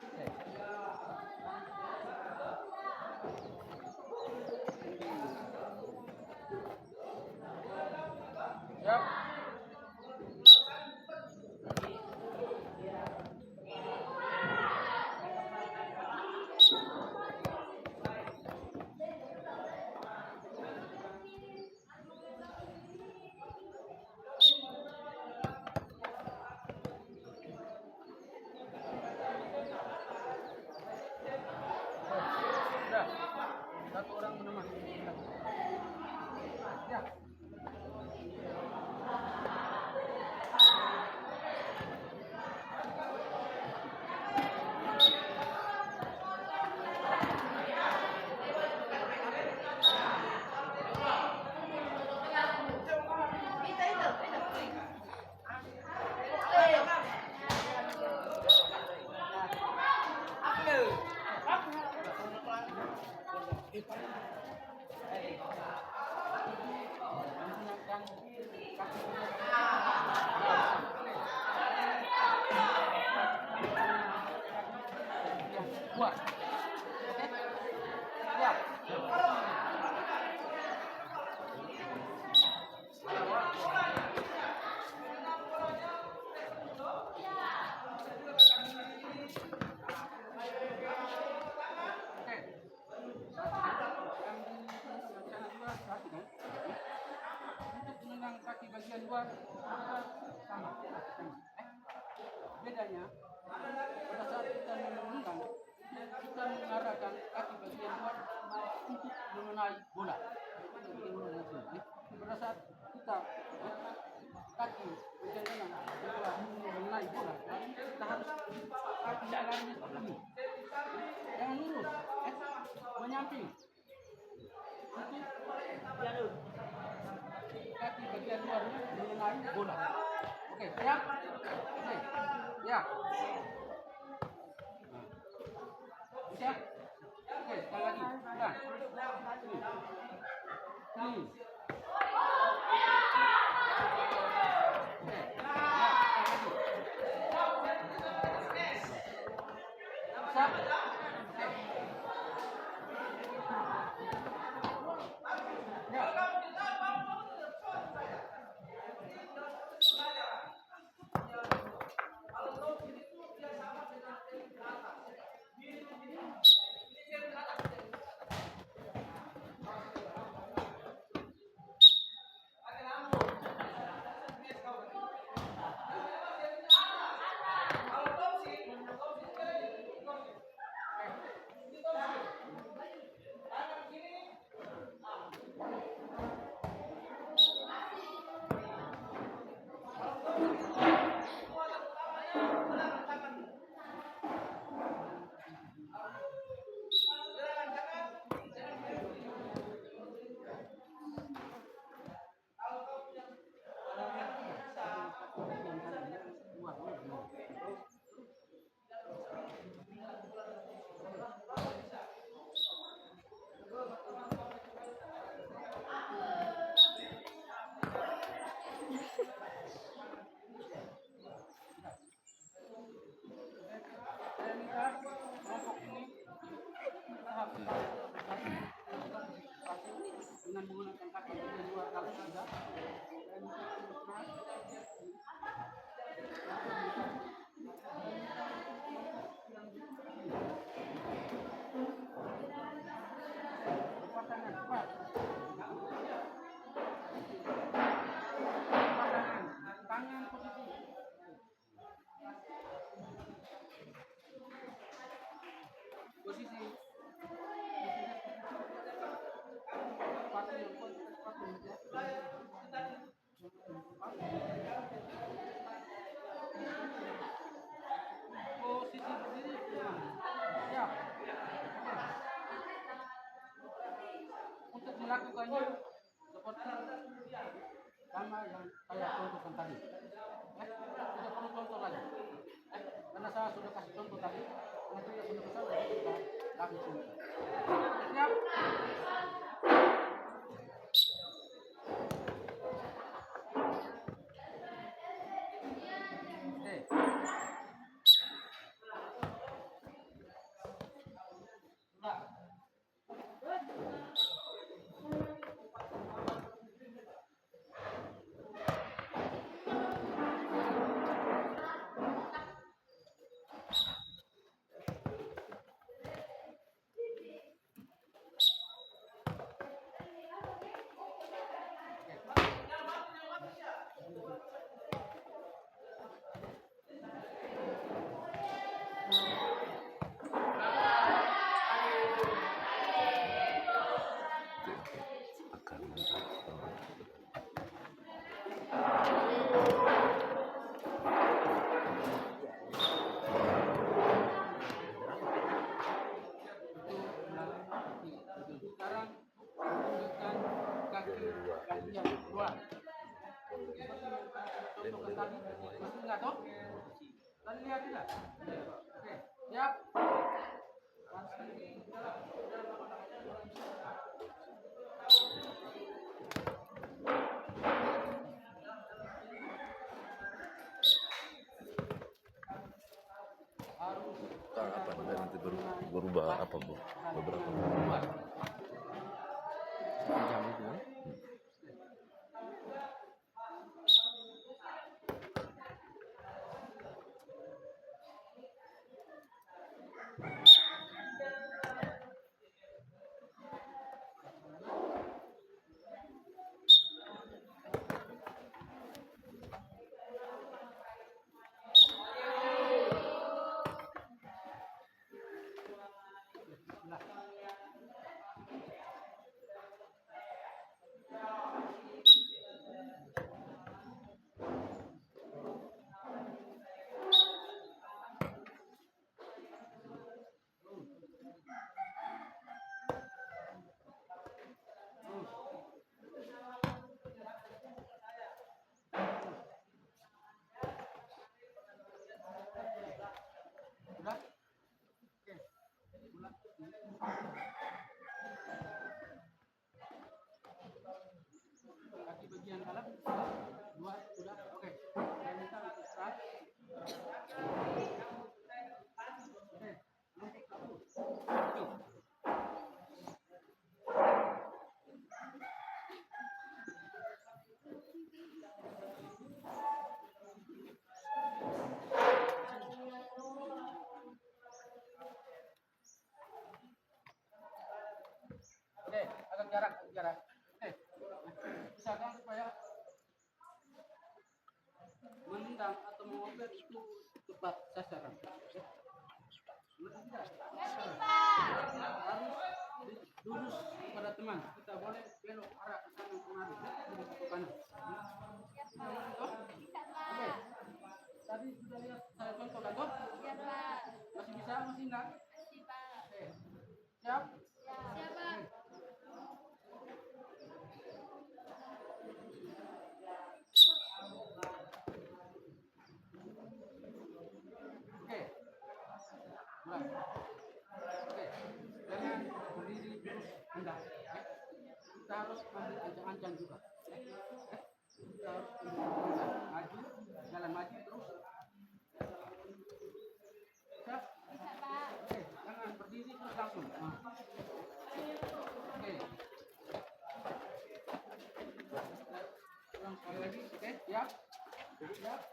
Oke. Siap. Satu orang menemani. Ya. Buat. Ya. Untuk menendang kaki bagian luar sama. Bedanya pada saat kita menendang kita mengarahkan kaki bagian luar untuk mengenai bola. Pada saat kita kaki bagian kanan mengenai bola, kita harus kaki larinya seperti ini. Jangan lurus, menyamping. Untuk kaki bagian luarnya mengenai bola. Oke, siap? Oke, ya. Bisa? Oke, sekali lagi. Sudah. Ini. Oke, ya, sekali lagi. Bisa? Dengan menggunakan kaki bagian luar kalau sudah tangan posisi posisi berdiri. Ya. Untuk melakukannya seperti sama yang saya contohkan tadi. Tidak perlu contoh lagi. Karena saya sudah kasih contoh tadi. Nanti yang sudah besar kita langsung. Siap? kaki. Sekarang tunjukkan kaki yang dua. Contohkan tadi, masih ingat toh? Tadi lihat tidak? Oke, siap. Apa nanti berubah apa bu? Beberapa. Jam itu. Sudah? Oke. Kaki bagian dalam dua sudah. Oke. Saya minta untuk start. Oke. Satu. Oke, agak jarak. Oke, usahakan supaya menendang atau mengoper itu tepat sasaran. Oke. Harus lurus pada teman. Kita boleh belok arah ke kanan kemari, ke kanan. Toh? Oke. Tadi sudah lihat saya contohkan toh? Masih bisa, masih enggak? Oke. Siap? Oke. Mulai. Oke. Jangan berdiri terus hendak. Kita harus ambil ancang-ancang juga. Kita harus maju, jalan maju terus. Siap? Oke, jangan berdiri terus langsung. Oke. Ulang sekali lagi. Oke, siap? Siap?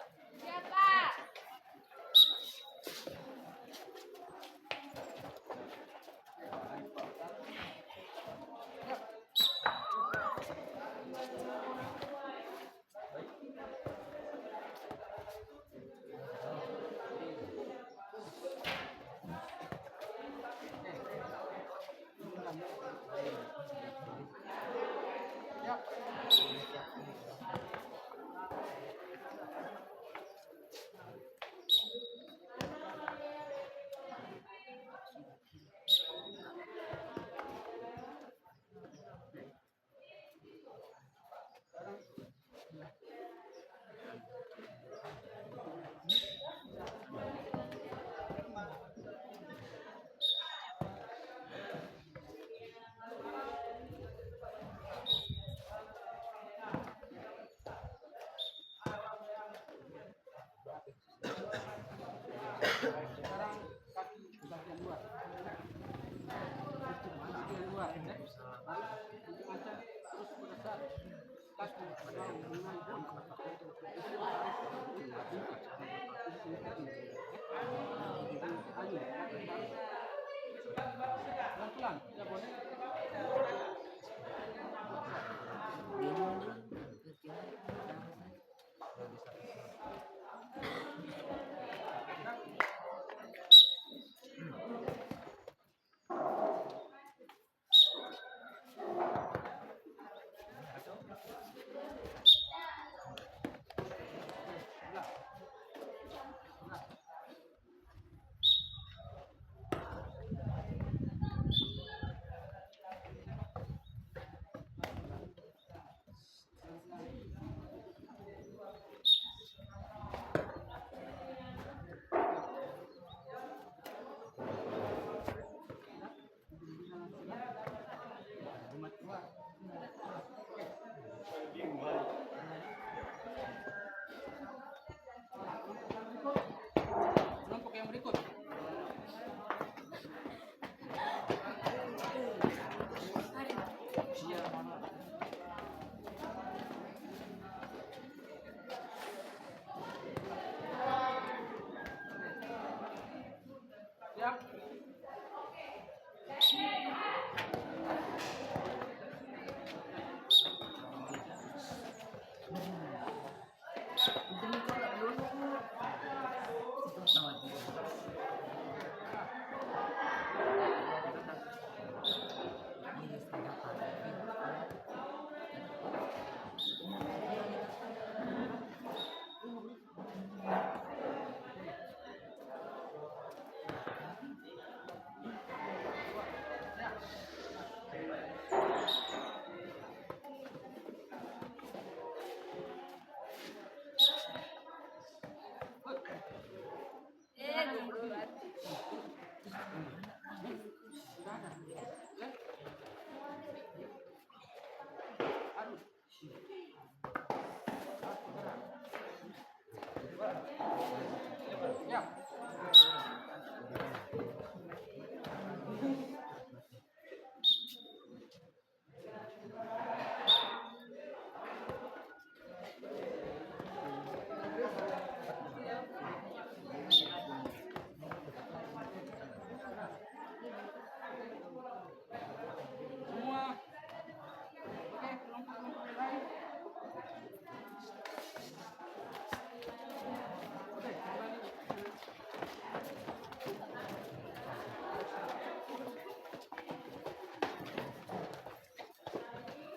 Sekarang kaki bagian luar. Bagian luar. Harus ancang terus pada saat kaki mau mengenai pelan-pelan, tidak boleh.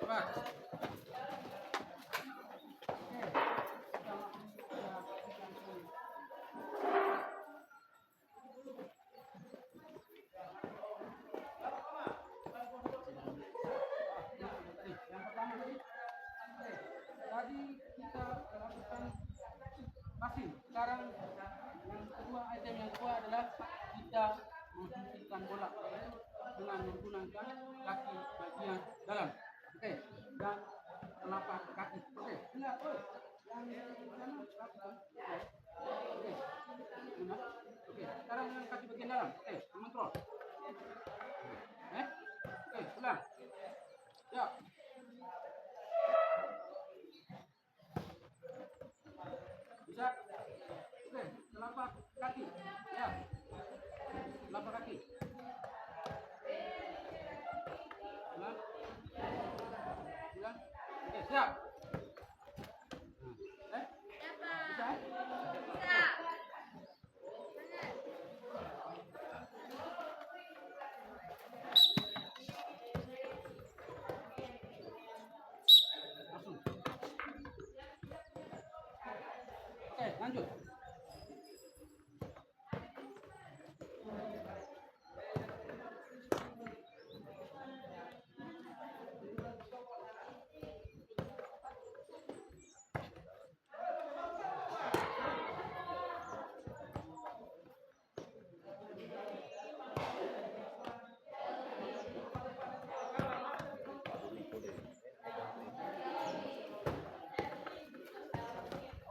Cepat. Yang pertama tadi, tadi kita lakukan passing. Sekarang yang kedua adalah kita menghentikan bola dengan menggunakan kaki bagian dalam. Oke, dan telapak kaki. Oke, ingat tuh. Yang sana lakukan. Oke, benar. Oke, sekarang dengan kaki bagian dalam. Oke, mengontrol. Oke, ulang. Siap. Bisa. Oke, telapak kaki. Ya. Telapak kaki. Ulang. Ulang. Oke, siap. Bisa? Langsung. Oke, lanjut.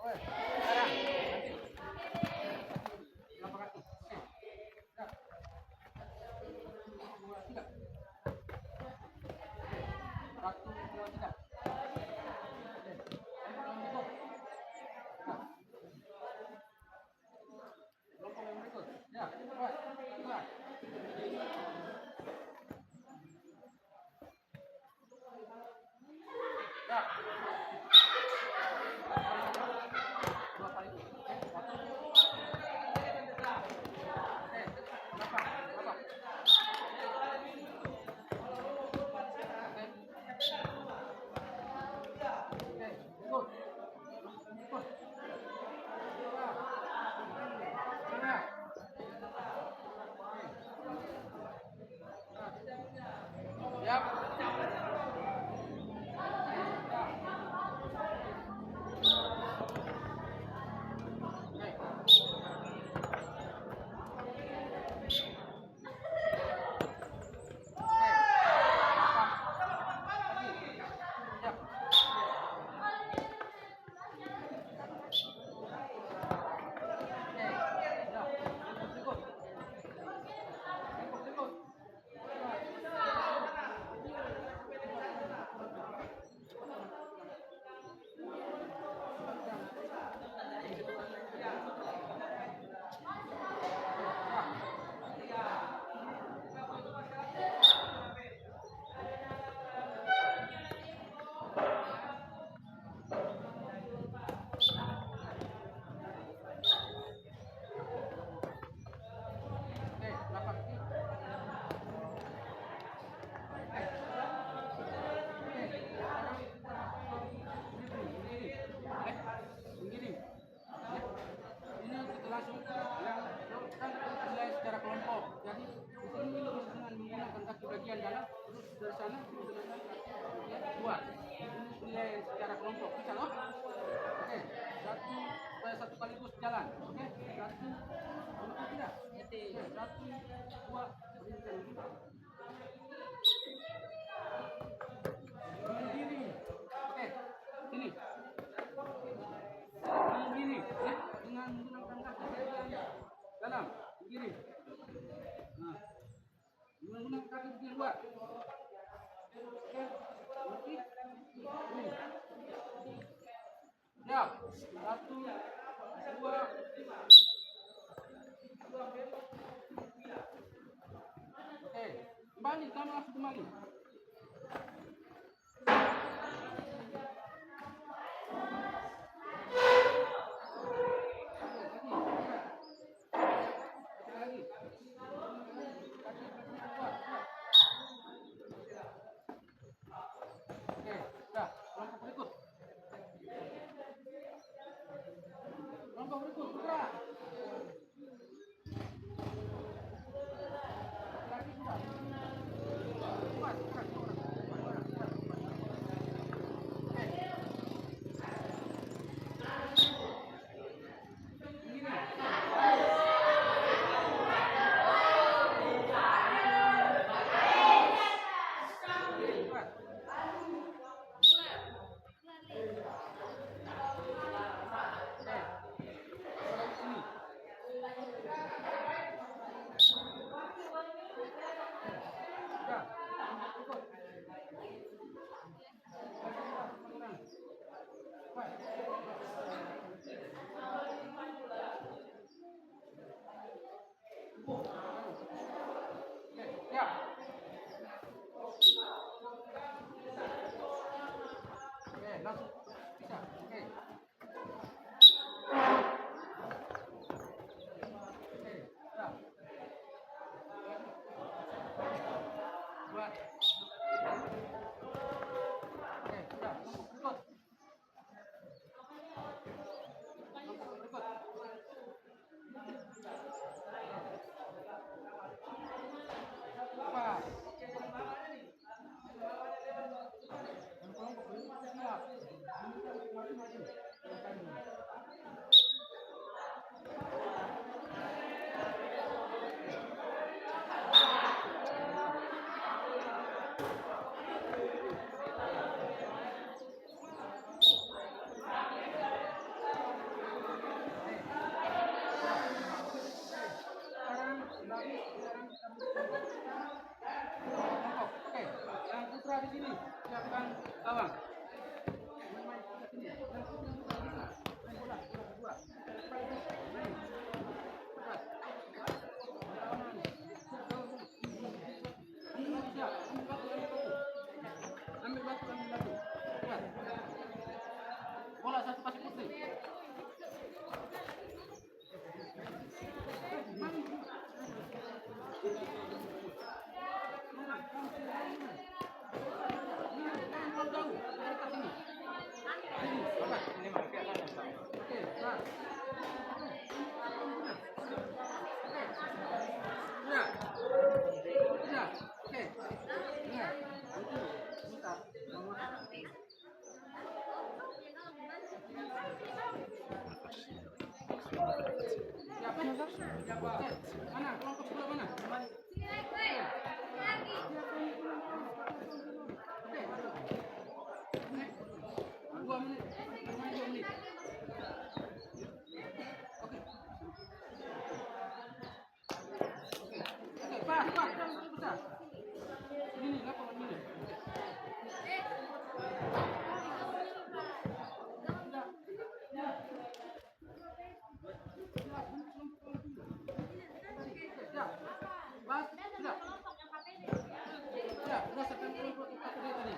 Oke, sekarang nanti. Telapak kaki. Oke. Siap. 2, 3. Oke. 1, 2, 3. Oke. Yang berikut. Nah. Kelompok yang berikut. Ya, cepat. Keluar. Ya. Dua kali. Oke, 1. Oke, telapak. Oke, ikut. Ikut. Ya. Sana. Siap. Jalan, oke? Satu, tidak? Satu, dua, berdiri. Oke, sini. Berdiri, ya? Dengan menggunakan kaki bagian dalam, berdiri. Nah, menggunakan kaki bagian luar. Oke, oke. Siap. Satu, dua. Oke, kembali, kamu langsung kembali. Oke, Siap. Oke, langsung bisa. Oke. Oke, siap. Buat. Oke, siap. Ikut. Ikut. Pas. Oke, yang putra di sini siapkan gawang. Ambil batu. Lihat. Bola satu kasih putri. Oke, start. Sudah. Sudah. Oke. Iya. Itu. Bentar. Siapa? Siapa? Mana? Kelompok sebelah mana? Oke. 2 menit. 2 menit. Oke. Oke, pas. Besar. Ini lapangan ini. Sudah. Bas, sudah. Sudah sampai kelompok kita tadi.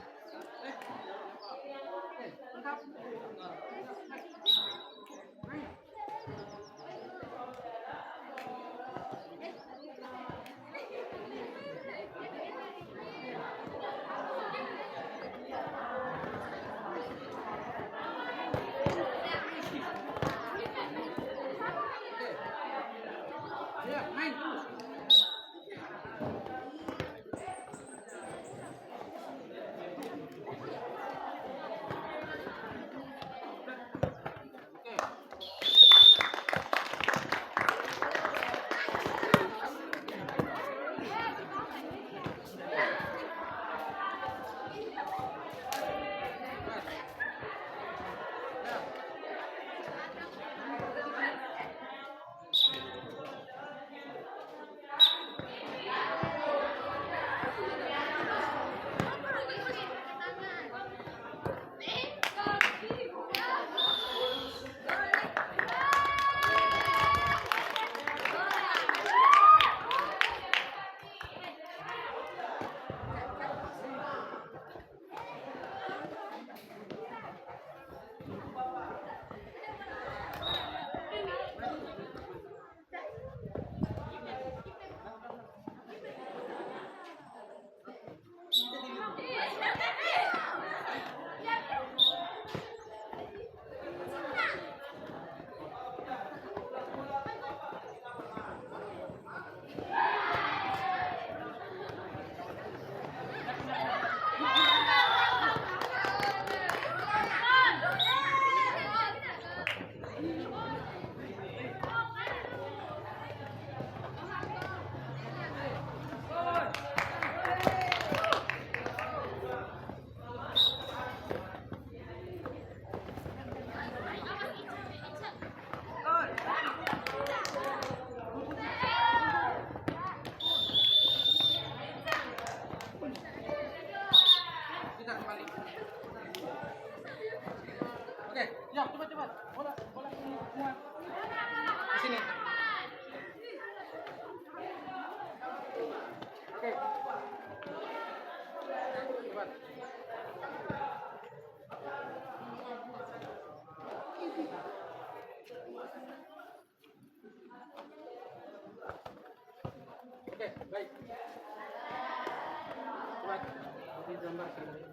gambar sendiri.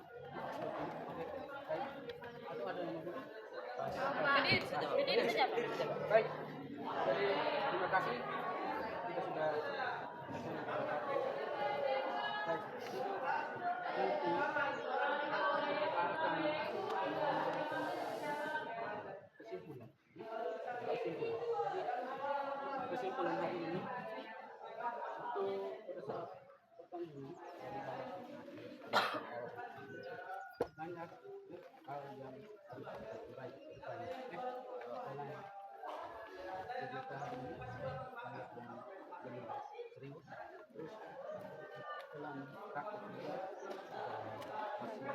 Oke, baik. Atau ada yang mau? Berdiri saja, Pak. Baik. Jadi terima kasih kita sudah baik. Nanti kita akan kesimpulan. Jadi kesimpulan hari ini itu pada saat pertandingan banyak hal yang harus baik dalam kegiatan hari ini banyak yang lebih serius terus dalam praktek juga masih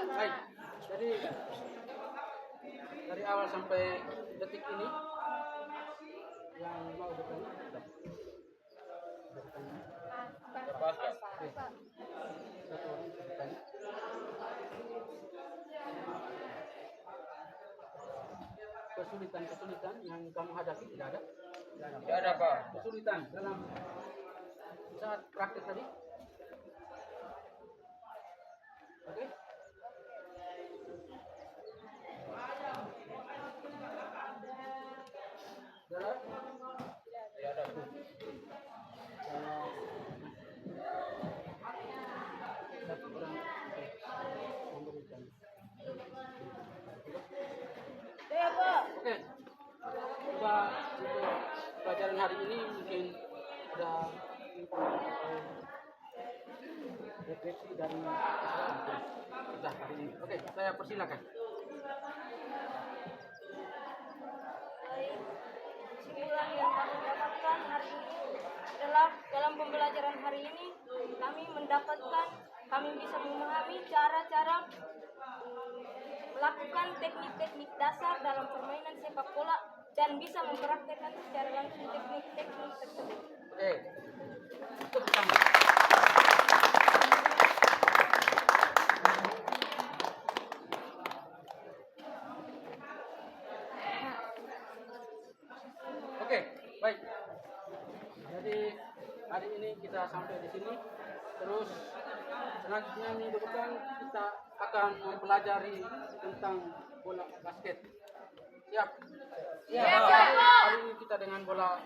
baik. Jadi dari awal sampai detik ini yang mau bertanya ada bertanya satu orang bisa bertanya. Kesulitan yang kamu hadapi tidak ada? Tidak ada, Pak. Kesulitan dalam saat praktek tadi? Oke? Saudara? Tidak ada. Satu orang memberikan. Oke. Coba untuk pelajaran hari ini mungkin ada refleksi dari kita hari ini. Oke, saya persilakan. Kesimpulan yang kami dapatkan hari ini adalah dalam pembelajaran hari ini kami bisa memahami cara-cara melakukan teknik-teknik dasar dalam permainan sepak bola dan bisa mempraktekkan secara langsung teknik-teknik tersebut. Oke, itu pertama. Oke, baik. Jadi hari ini kita sampai di sini. Terus selanjutnya minggu depan kita akan mempelajari tentang bola basket. Siap? Siap. Hari ini kita dengan bola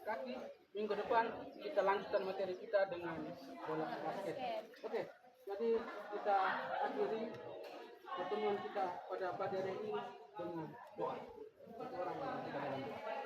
kaki. Minggu depan kita lanjutkan materi kita dengan bola basket. Oke, jadi kita akhiri pertemuan kita pada pagi hari ini dengan doa. Satu orang yang kita dalam doa.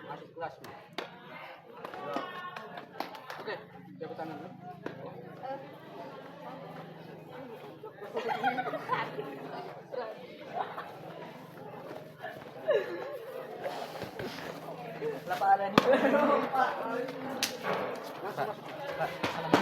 Masuk kelas nih. Oke, jabat tangan dulu. Kenapa ada di Masuk.